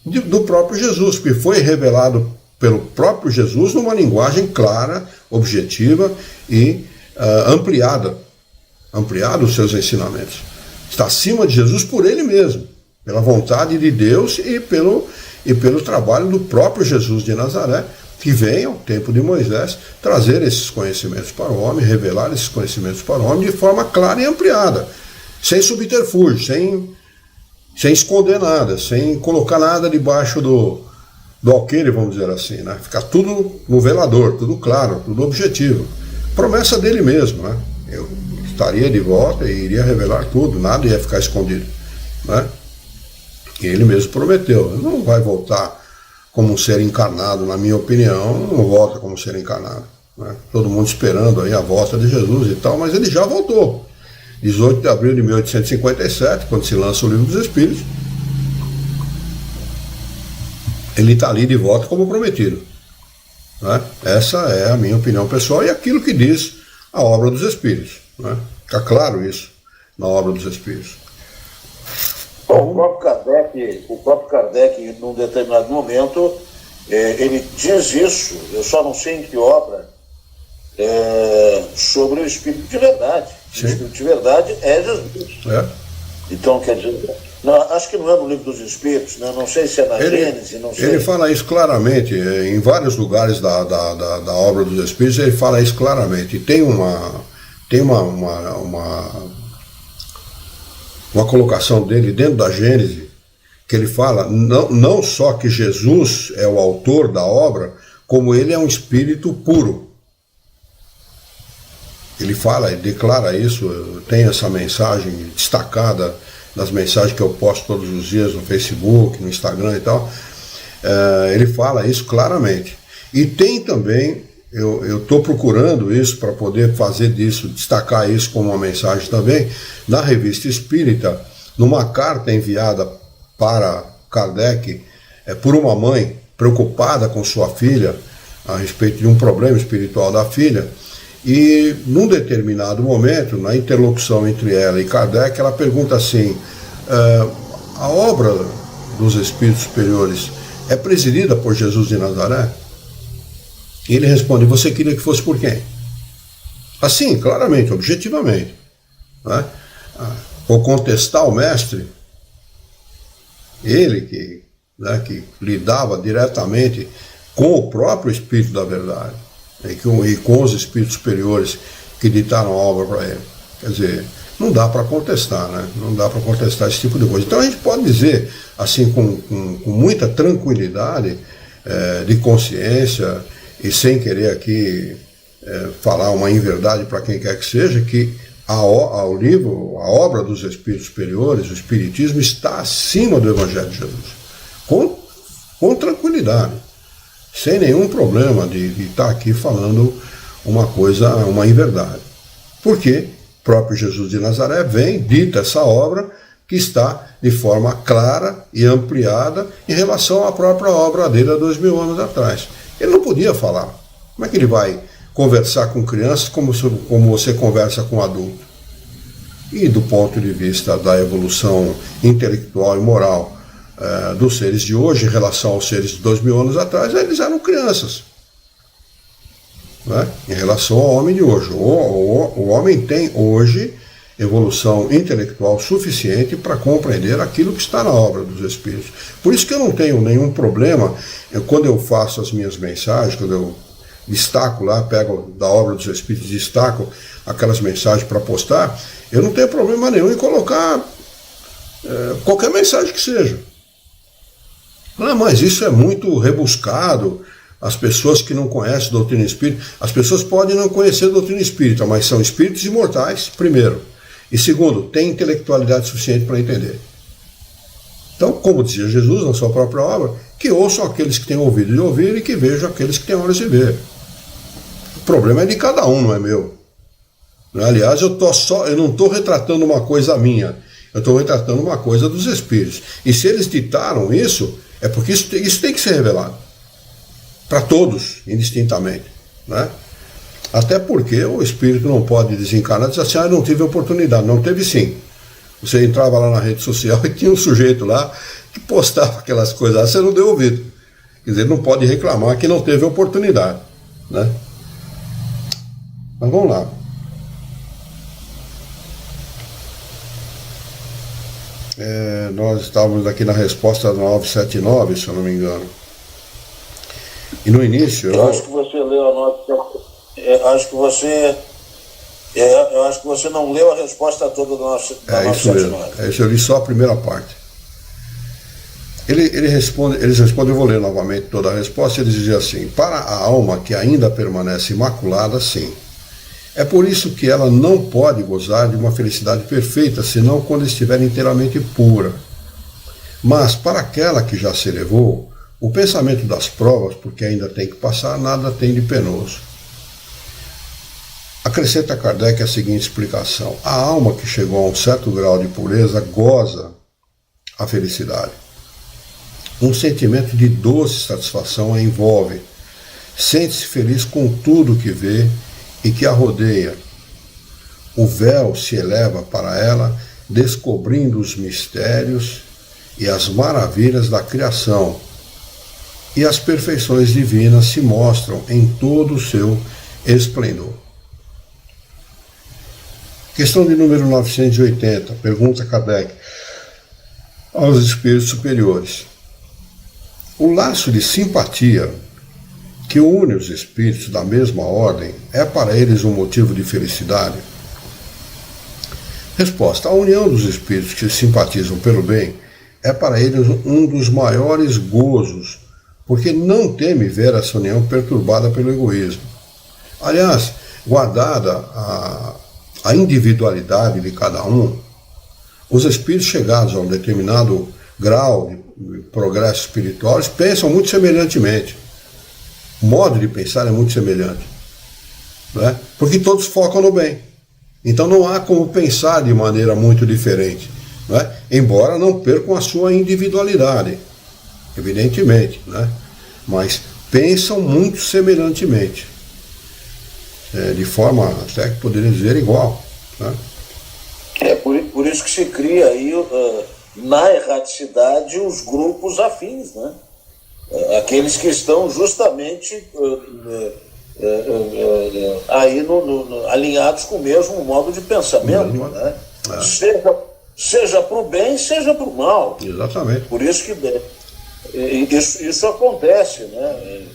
do próprio Jesus, que foi revelado pelo próprio Jesus numa linguagem clara, objetiva e ampliado os seus ensinamentos. Está acima de Jesus por ele mesmo, pela vontade de Deus e pelo trabalho do próprio Jesus de Nazaré, que vem ao tempo de Moisés trazer esses conhecimentos para o homem, revelar esses conhecimentos para o homem de forma clara e ampliada, sem subterfúgio, sem esconder nada, sem colocar nada debaixo do alqueire, vamos dizer assim, né? Ficar tudo no velador, tudo claro, tudo objetivo. Promessa dele mesmo, né? Eu estaria de volta e iria revelar tudo, nada ia ficar escondido, né? E ele mesmo prometeu, não vai voltar como um ser encarnado, na minha opinião, não volta como um ser encarnado, né? Todo mundo esperando aí a volta de Jesus e tal, mas ele já voltou. 18 de abril de 1857, quando se lança o Livro dos Espíritos, ele está ali de volta como prometido, né? Essa é a minha opinião pessoal e aquilo que diz a obra dos Espíritos, né? Fica claro isso na obra dos Espíritos. Bom, o próprio Kardec, num determinado momento, ele diz isso, eu só não sei em que obra, sobre o Espírito de verdade. Sim. O Espírito de verdade é Jesus. Então, quer dizer, acho que não é no Livro dos Espíritos, né? Não sei se é na Gênesis, não sei. Ele fala isso claramente, em vários lugares da obra dos Espíritos, ele fala isso claramente. E tem uma colocação dele dentro da Gênesis, que ele fala não só que Jesus é o autor da obra, como ele é um espírito puro. Ele fala, ele declara isso, tem essa mensagem destacada nas mensagens que eu posto todos os dias no Facebook, no Instagram e tal. Ele fala isso claramente. E tem também, eu estou procurando isso para poder fazer disso, destacar isso como uma mensagem também, na Revista Espírita, numa carta enviada para Kardec por uma mãe preocupada com sua filha a respeito de um problema espiritual da filha. E num determinado momento, na interlocução entre ela e Kardec, ela pergunta assim: a obra dos Espíritos Superiores é presidida por Jesus de Nazaré? E ele responde: você queria que fosse por quem? Assim, claramente, objetivamente, né? Ou contestar o mestre, ele que né, que lidava diretamente com o próprio Espírito da Verdade, e com os Espíritos superiores que ditaram a obra para ele. Quer dizer, não dá para contestar, né? Não dá para contestar esse tipo de coisa. Então a gente pode dizer, assim, com muita tranquilidade de consciência, e sem querer aqui falar uma inverdade para quem quer que seja, que o livro, a obra dos Espíritos superiores, o Espiritismo, está acima do Evangelho de Jesus. Com tranquilidade, sem nenhum problema de estar aqui falando uma inverdade. Porque o próprio Jesus de Nazaré vem, dita essa obra, que está de forma clara e ampliada em relação à própria obra dele há 2000 anos atrás. Ele não podia falar. Como é que ele vai conversar com crianças como você conversa com adulto? E do ponto de vista da evolução intelectual e moral dos seres de hoje em relação aos seres de 2000 anos atrás, eles eram crianças, né? Em relação ao homem de hoje. O homem tem hoje evolução intelectual suficiente para compreender aquilo que está na obra dos Espíritos. Por isso que eu não tenho nenhum problema, quando eu faço as minhas mensagens, quando eu destaco lá, pego da obra dos Espíritos, destaco aquelas mensagens para postar, eu não tenho problema nenhum em colocar qualquer mensagem que seja. Mas isso é muito rebuscado. As pessoas que não conhecem a doutrina espírita, as pessoas podem não conhecer a doutrina espírita, mas são espíritos imortais, primeiro. E segundo, têm intelectualidade suficiente para entender. Então, como dizia Jesus na sua própria obra, que ouçam aqueles que têm ouvido de ouvir e que vejam aqueles que têm olhos de ver. O problema é de cada um, não é meu. Aliás, eu não estou retratando uma coisa minha, eu estou retratando uma coisa dos Espíritos. E se eles ditaram isso, é porque isso tem que ser revelado. Para todos, indistintamente, né? Até porque o espírito não pode desencarnar e dizer assim, não tive oportunidade. Não teve sim. Você entrava lá na rede social e tinha um sujeito lá que postava aquelas coisas lá, você não deu ouvido. Quer dizer, não pode reclamar que não teve oportunidade, né? Mas vamos lá. Nós estávamos aqui na resposta 979, se eu não me engano. E no início... Eu acho que você leu a nota... Eu acho que você não leu a resposta toda da nossa... isso mesmo. Eu li só a primeira parte. Eles respondem, eu vou ler novamente toda a resposta, eles dizem assim: para a alma que ainda permanece imaculada, sim. É por isso que ela não pode gozar de uma felicidade perfeita, senão quando estiver inteiramente pura. Mas para aquela que já se elevou, o pensamento das provas, porque ainda tem que passar, nada tem de penoso. Acrescenta Kardec a seguinte explicação: a alma que chegou a um certo grau de pureza goza a felicidade. Um sentimento de doce satisfação a envolve. Sente-se feliz com tudo que vê e que a rodeia. O véu se eleva para ela, descobrindo os mistérios e as maravilhas da criação, e as perfeições divinas se mostram em todo o seu esplendor. Questão de número 980, pergunta Kardec aos espíritos superiores: o laço de simpatia que une os espíritos da mesma ordem é para eles um motivo de felicidade? Resposta: a união dos espíritos que simpatizam pelo bem é para eles um dos maiores gozos, porque não teme ver essa união perturbada pelo egoísmo. Aliás, guardada a individualidade de cada um, os espíritos chegados a um determinado grau de progresso espiritual, eles pensam muito semelhantemente. O modo de pensar é muito semelhante, né? Porque todos focam no bem. Então não há como pensar de maneira muito diferente, né? Embora não percam a sua individualidade, evidentemente, né? Mas pensam muito semelhantemente, de forma até que poderia dizer igual, né? Por isso que se cria aí, na erraticidade, os grupos afins, né? Aqueles que estão justamente aí alinhados com o mesmo modo de pensamento, né? Seja para o bem, seja para o mal. Exatamente. Por isso que Isso acontece, né?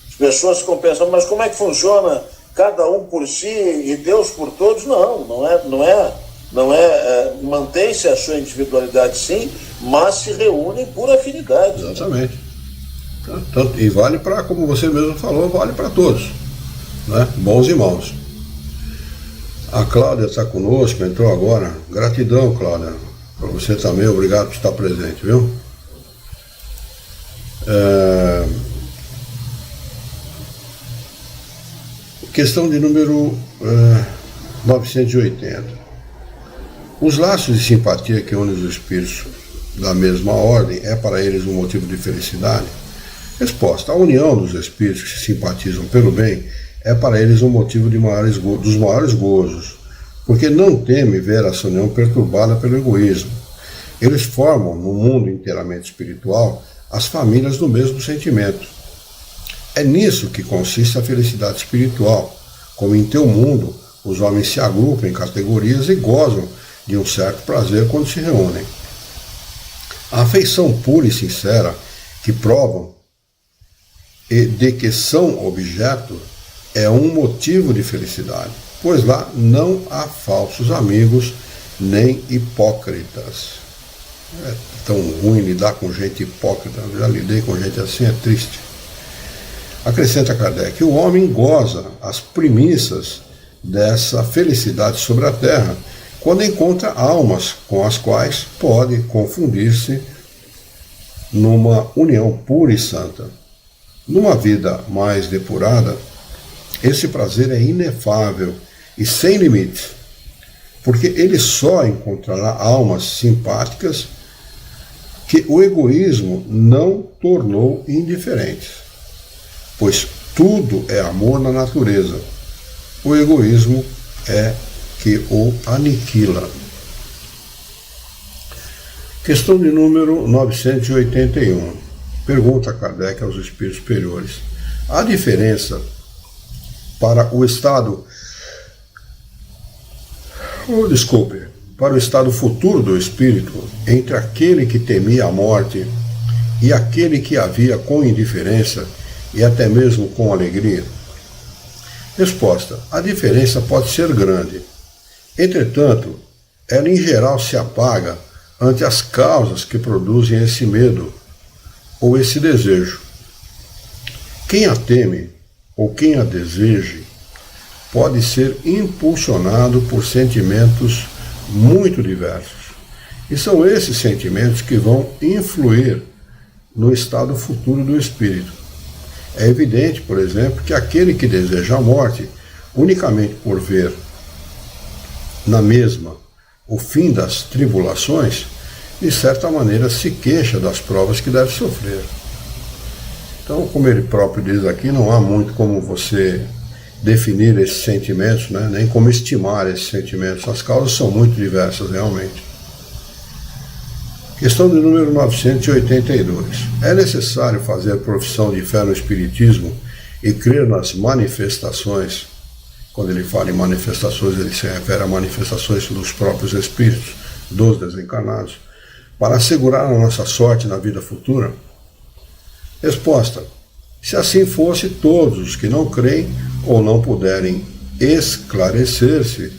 As pessoas ficam pensando, mas como é que funciona cada um por si e Deus por todos? Não é. Mantém-se a sua individualidade, sim, mas se reúnem por afinidade. Exatamente. E vale para, como você mesmo falou, vale para todos, né? Bons e maus. A Cláudia está conosco, entrou agora. Gratidão, Cláudia. Para você também, obrigado por estar presente, viu? Questão de número 980. Os laços de simpatia que unem os espíritos da mesma ordem é para eles um motivo de felicidade? Resposta. A união dos espíritos que se simpatizam pelo bem é para eles um motivo dos maiores gozos, porque não temem ver essa união perturbada pelo egoísmo. Eles formam, no mundo inteiramente espiritual, as famílias do mesmo sentimento. É nisso que consiste a felicidade espiritual, como em teu mundo os homens se agrupam em categorias e gozam de um certo prazer quando se reúnem. A afeição pura e sincera que provam e de que são objeto é um motivo de felicidade, pois lá não há falsos amigos nem hipócritas. É tão ruim lidar com gente hipócrita, eu já lidei com gente assim, é triste. Acrescenta Kardec, o homem goza as primícias dessa felicidade sobre a terra quando encontra almas com as quais pode confundir-se numa união pura e santa. Numa vida mais depurada, esse prazer é inefável e sem limites, porque ele só encontrará almas simpáticas que o egoísmo não tornou indiferentes, pois tudo é amor na natureza. O egoísmo é que o aniquila. Questão de número 981. Pergunta Kardec aos espíritos superiores. Há diferença para o estado... para o estado futuro do espírito entre aquele que temia a morte e aquele que a via com indiferença e até mesmo com alegria? Resposta. A diferença pode ser grande. Entretanto, ela em geral se apaga ante as causas que produzem esse medo ou esse desejo. Quem a teme ou quem a deseje pode ser impulsionado por sentimentos muito diversos. E são esses sentimentos que vão influir no estado futuro do espírito. É evidente, por exemplo, que aquele que deseja a morte, unicamente por ver na mesma o fim das tribulações, de certa maneira se queixa das provas que deve sofrer. Então, como ele próprio diz aqui, não há muito como você definir esses sentimentos, né? Nem como estimar esses sentimentos. As causas são muito diversas, realmente. Questão de número 982. É necessário fazer profissão de fé no Espiritismo e crer nas manifestações? Quando ele fala em manifestações, ele se refere a manifestações dos próprios espíritos, dos desencarnados, para assegurar a nossa sorte na vida futura? Resposta. Se assim fosse, todos os que não creem ou não puderem esclarecer-se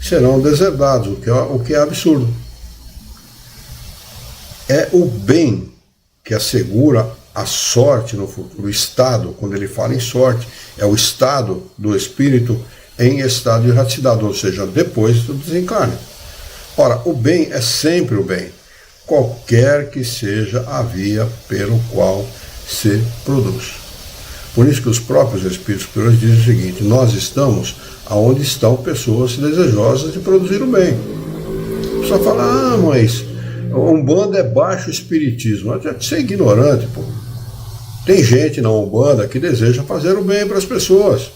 serão deserdados, o que é absurdo. É o bem que assegura a sorte no futuro. O estado, quando ele fala em sorte, é o estado do espírito em estado de erraticidade, ou seja, depois do desencarne. Ora, o bem é sempre o bem, qualquer que seja a via pelo qual se produz. Por isso que os próprios espíritos superiores dizem o seguinte: nós estamos aonde estão pessoas desejosas de produzir o bem. A pessoa fala, mas Umbanda é baixo espiritismo. Você é ignorante, pô. Tem gente na Umbanda que deseja fazer o bem para as pessoas.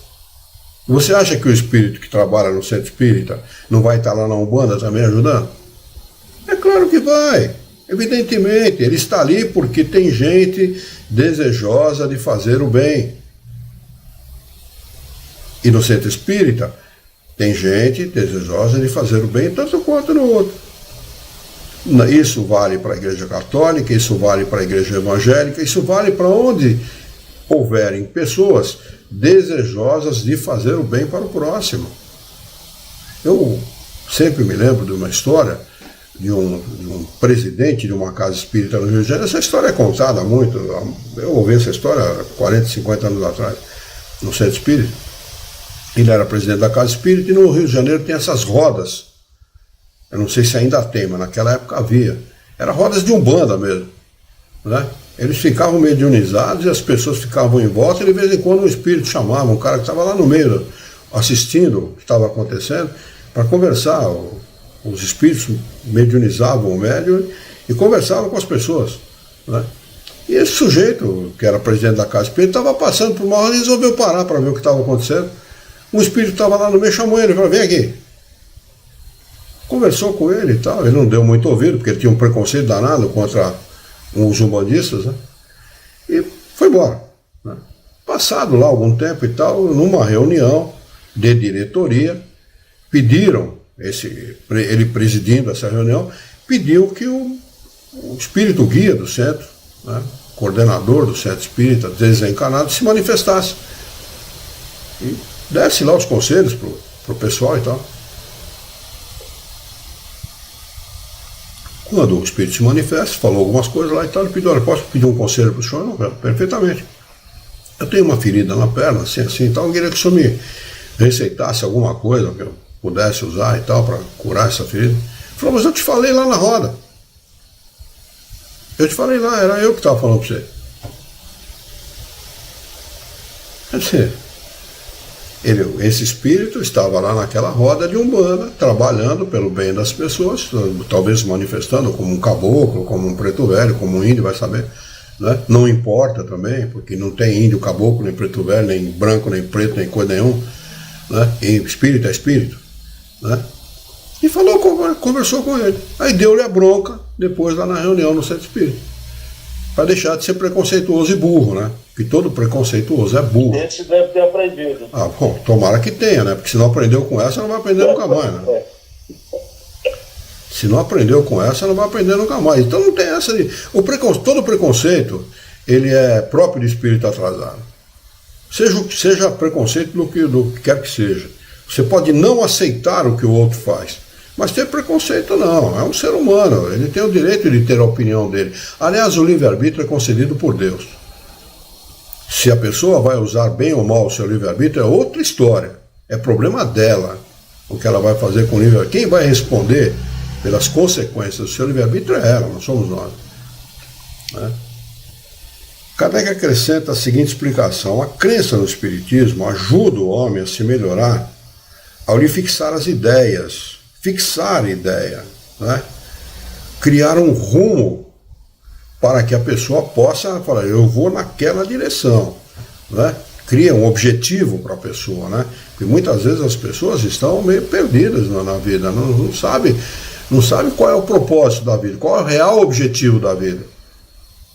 Você acha que o espírito que trabalha no centro espírita não vai estar lá na Umbanda também ajudando? É claro que vai. Evidentemente, ele está ali porque tem gente desejosa de fazer o bem. E no centro espírita, tem gente desejosa de fazer o bem, tanto quanto no outro. Isso vale para a Igreja Católica, isso vale para a Igreja Evangélica, isso vale para onde houverem pessoas desejosas de fazer o bem para o próximo. Eu sempre me lembro de uma história de um presidente de uma casa espírita no Rio de Janeiro. Essa história é contada muito, eu ouvi essa história há 40, 50 anos atrás, no centro espírita. Ele era presidente da casa espírita e no Rio de Janeiro tem essas rodas. Eu não sei se ainda tem, mas naquela época havia. Eram rodas de umbanda mesmo, né? Eles ficavam mediunizados e as pessoas ficavam em volta e de vez em quando um espírito chamava um cara que estava lá no meio, assistindo o que estava acontecendo, para conversar. Os espíritos mediunizavam o médium e conversavam com as pessoas, né? E esse sujeito, que era presidente da casa espírita, estava passando por uma hora e resolveu parar para ver o que estava acontecendo. Um espírito estava lá no meio, chamou ele e falou: vem aqui. Conversou com ele e tal, ele não deu muito ouvido, porque ele tinha um preconceito danado contra os umbandistas, né? E foi embora, né? Passado lá algum tempo e tal, numa reunião de diretoria, pediram, ele presidindo essa reunião, pediu que o espírito guia do centro, né, coordenador do centro espírita desencarnado, se manifestasse e desse lá os conselhos pro pessoal e tal. Quando o espírito se manifesta, falou algumas coisas lá e tal, ele pediu: olha, posso pedir um conselho para o senhor? Não, perfeitamente. Eu tenho uma ferida na perna, assim e tal, eu queria que o senhor me receitasse alguma coisa que eu pudesse usar e tal, para curar essa ferida. Ele falou: mas eu te falei lá na roda. Eu te falei lá, era eu que estava falando para você. Quer dizer, esse espírito estava lá naquela roda de umbanda, trabalhando pelo bem das pessoas, talvez manifestando como um caboclo, como um preto velho, como um índio, vai saber, né? Não importa também, porque não tem índio, caboclo, nem preto velho, nem branco, nem preto, nem coisa nenhuma, né? E espírito é espírito, né? E falou, conversou com ele. Aí deu-lhe a bronca depois lá na reunião no centro espírita, para deixar de ser preconceituoso e burro, né? Porque todo preconceituoso é burro. Esse deve ter aprendido. Ah, bom, tomara que tenha, né? Porque se não aprendeu com essa, não vai aprender nunca mais, né? Se não aprendeu com essa, não vai aprender nunca mais. Então não tem essa de... Todo preconceito, ele é próprio de espírito atrasado. Seja preconceito do que quer que seja. Você pode não aceitar o que o outro faz, mas ter preconceito não, é um ser humano, ele tem o direito de ter a opinião dele. Aliás, o livre-arbítrio é concedido por Deus. Se a pessoa vai usar bem ou mal o seu livre-arbítrio é outra história, é problema dela, o que ela vai fazer com o livre-arbítrio. Quem vai responder pelas consequências do seu livre-arbítrio é ela, não somos nós, né? Kardec acrescenta a seguinte explicação: a crença no espiritismo ajuda o homem a se melhorar ao lhe fixar as ideias, fixar a ideia, né? Criar um rumo para que a pessoa possa falar: eu vou naquela direção, né? Cria um objetivo para a pessoa, né? Porque muitas vezes as pessoas estão meio perdidas na vida, não sabe qual é o propósito da vida, qual é o real objetivo da vida,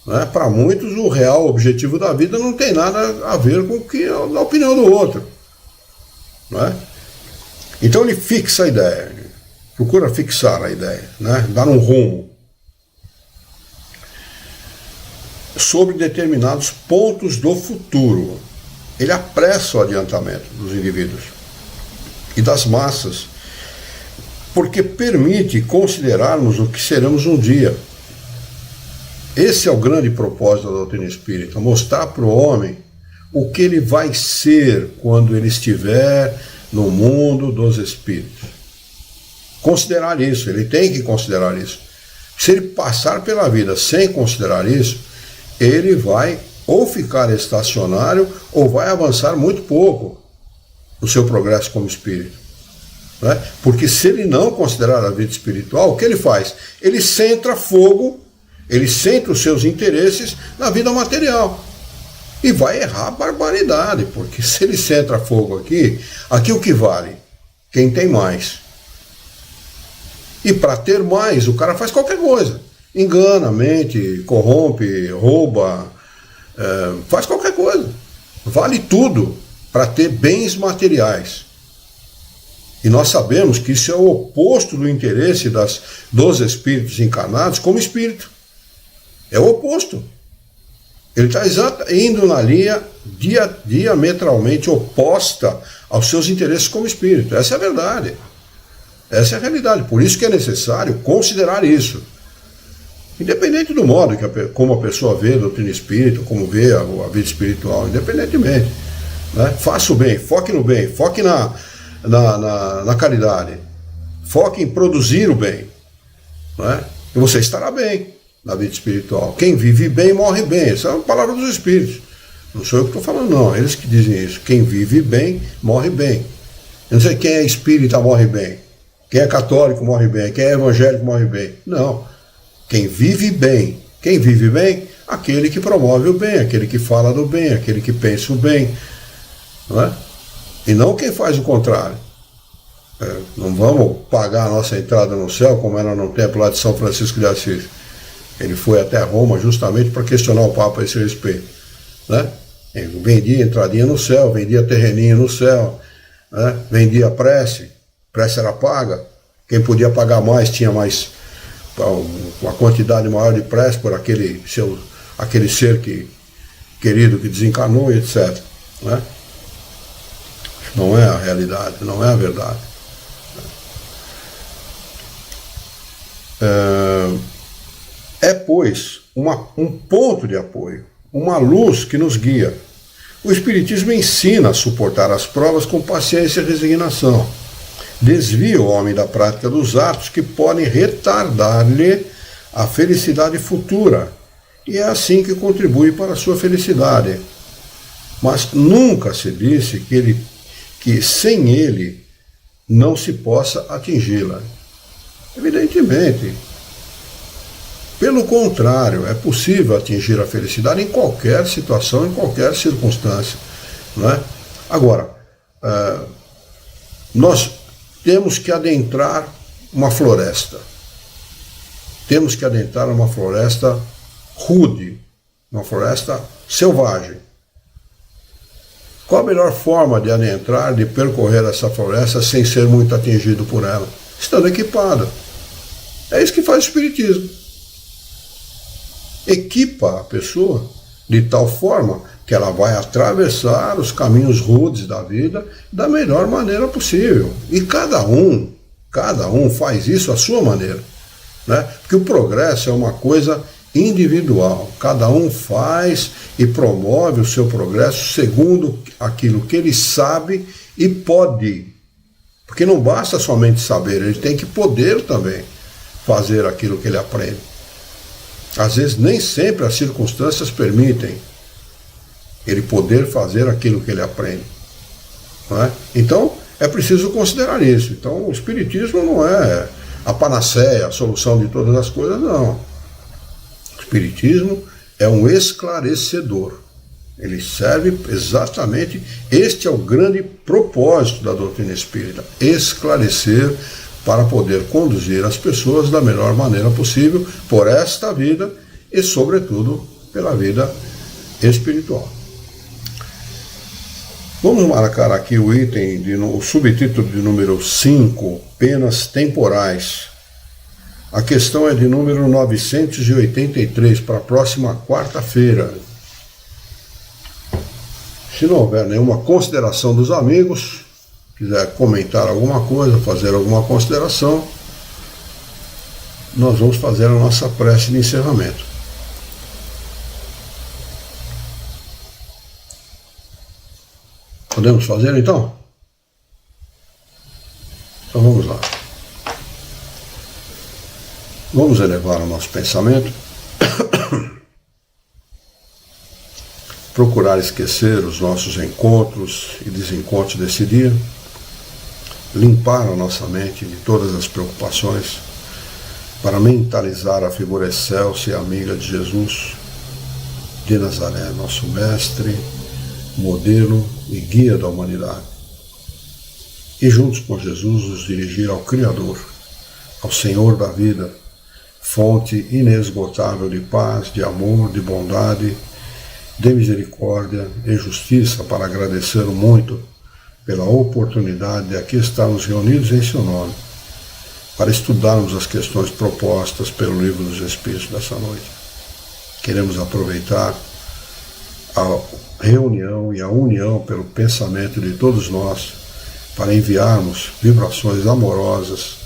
né? Para muitos o real objetivo da vida não tem nada a ver com a opinião do outro, né? Então ele fixa a ideia, procura fixar a ideia, né? Dar um rumo sobre determinados pontos do futuro. Ele apressa o adiantamento dos indivíduos e das massas, porque permite considerarmos o que seremos um dia. Esse é o grande propósito da doutrina espírita: mostrar para o homem o que ele vai ser quando ele estiver no mundo dos espíritos. Considerar isso, ele tem que considerar isso. Se ele passar pela vida sem considerar isso, ele vai ou ficar estacionário ou vai avançar muito pouco no seu progresso como espírito, né? Porque se ele não considerar a vida espiritual, o que ele faz? Ele centra fogo, ele centra os seus interesses na vida material. E vai errar barbaridade, porque se ele centra fogo aqui o que vale? Quem tem mais. E para ter mais, o cara faz qualquer coisa. Engana, mente, corrompe, rouba, faz qualquer coisa. Vale tudo para ter bens materiais. E nós sabemos que isso é o oposto do interesse dos espíritos encarnados como espírito. É o oposto. Ele está indo na linha diametralmente oposta aos seus interesses como espírito. Essa é a verdade. Essa é a realidade. Por isso que é necessário considerar isso. Independente do modo como a pessoa vê a doutrina espírita, como vê a vida espiritual, independentemente. Né? Faça o bem, foque no bem, foque na caridade, foque em produzir o bem. Né? E você estará bem na vida espiritual. Quem vive bem, morre bem. Essa é a palavra dos espíritos. Não sou eu que estou falando, não. Eles que dizem isso. Quem vive bem, morre bem. Eu não sei quem é espírita, morre bem. Quem é católico, morre bem. Quem é evangélico, morre bem. Não. Quem vive bem. Quem vive bem? Aquele que promove o bem, aquele que fala do bem, aquele que pensa o bem. Não é? E não quem faz o contrário. Não vamos pagar a nossa entrada no céu, como era no templo lá de São Francisco de Assis. Ele foi até Roma justamente para questionar o Papa a esse respeito. Né? Ele vendia entradinha no céu, vendia terreninho no céu, né? Vendia prece era paga. Quem podia pagar mais tinha mais, uma quantidade maior de prece por aquele ser querido que desencarnou, etc. Né? Não é a realidade, não é a verdade. Pois, um ponto de apoio, uma luz que nos guia. O Espiritismo ensina a suportar as provas com paciência e resignação. Desvia o homem da prática dos atos que podem retardar-lhe a felicidade futura. E é assim que contribui para a sua felicidade. Mas nunca se disse que sem ele não se possa atingi-la. Evidentemente. Pelo contrário, é possível atingir a felicidade em qualquer situação, em qualquer circunstância. Não é? Agora, nós temos que adentrar uma floresta. Temos que adentrar uma floresta rude, uma floresta selvagem. Qual a melhor forma de adentrar, de percorrer essa floresta sem ser muito atingido por ela? Estando equipado. É isso que faz o Espiritismo. Equipa a pessoa de tal forma que ela vai atravessar os caminhos rudes da vida da melhor maneira possível. E cada um faz isso à sua maneira. Né? Porque o progresso é uma coisa individual. Cada um faz e promove o seu progresso segundo aquilo que ele sabe e pode. Porque não basta somente saber, ele tem que poder também fazer aquilo que ele aprende. Às vezes nem sempre as circunstâncias permitem ele poder fazer aquilo que ele aprende. Não é? Então, é preciso considerar isso. Então, o Espiritismo não é a panaceia, a solução de todas as coisas, não. O Espiritismo é um esclarecedor. Ele serve exatamente, este é o grande propósito da doutrina espírita, esclarecer para poder conduzir as pessoas da melhor maneira possível por esta vida e, sobretudo, pela vida espiritual. Vamos marcar aqui o o subtítulo de número 5, penas temporais. A questão é de número 983, para a próxima quarta-feira. Se não houver nenhuma consideração dos amigos, quiser comentar alguma coisa, fazer alguma consideração, nós vamos fazer a nossa prece de encerramento. Podemos fazer então? Então vamos lá. Vamos elevar o nosso pensamento, procurar esquecer os nossos encontros e desencontros desse dia, limpar a nossa mente de todas as preocupações, para mentalizar a figura excelsa e amiga de Jesus de Nazaré, nosso mestre, modelo e guia da humanidade. E juntos com Jesus nos dirigir ao Criador, ao Senhor da vida, fonte inesgotável de paz, de amor, de bondade, de misericórdia e justiça, para agradecer muito pela oportunidade de aqui estarmos reunidos em seu nome, para estudarmos as questões propostas pelo Livro dos Espíritos dessa noite. Queremos aproveitar a reunião e a união pelo pensamento de todos nós para enviarmos vibrações amorosas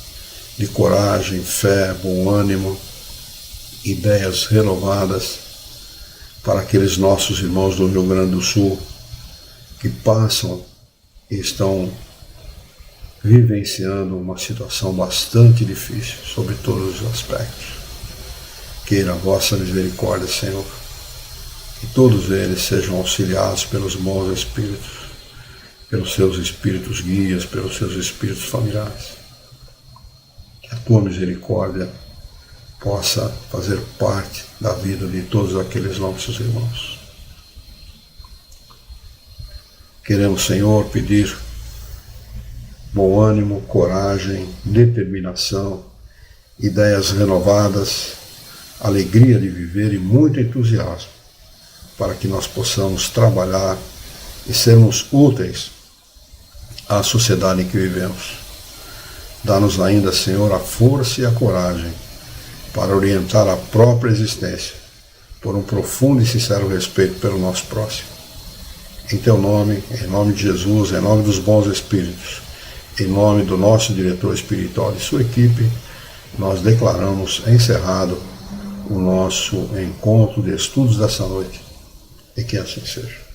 de coragem, fé, bom ânimo, ideias renovadas para aqueles nossos irmãos do Rio Grande do Sul que passam e estão vivenciando uma situação bastante difícil sobre todos os aspectos. Queira a vossa misericórdia, Senhor, que todos eles sejam auxiliados pelos bons espíritos, pelos seus espíritos guias, pelos seus espíritos familiares. Que a tua misericórdia possa fazer parte da vida de todos aqueles nossos irmãos. Queremos, Senhor, pedir bom ânimo, coragem, determinação, ideias renovadas, alegria de viver e muito entusiasmo, para que nós possamos trabalhar e sermos úteis à sociedade em que vivemos. Dá-nos ainda, Senhor, a força e a coragem para orientar a própria existência por um profundo e sincero respeito pelo nosso próximo. Em teu nome, em nome de Jesus, em nome dos bons espíritos, em nome do nosso diretor espiritual e sua equipe, nós declaramos encerrado o nosso encontro de estudos dessa noite. E que assim seja.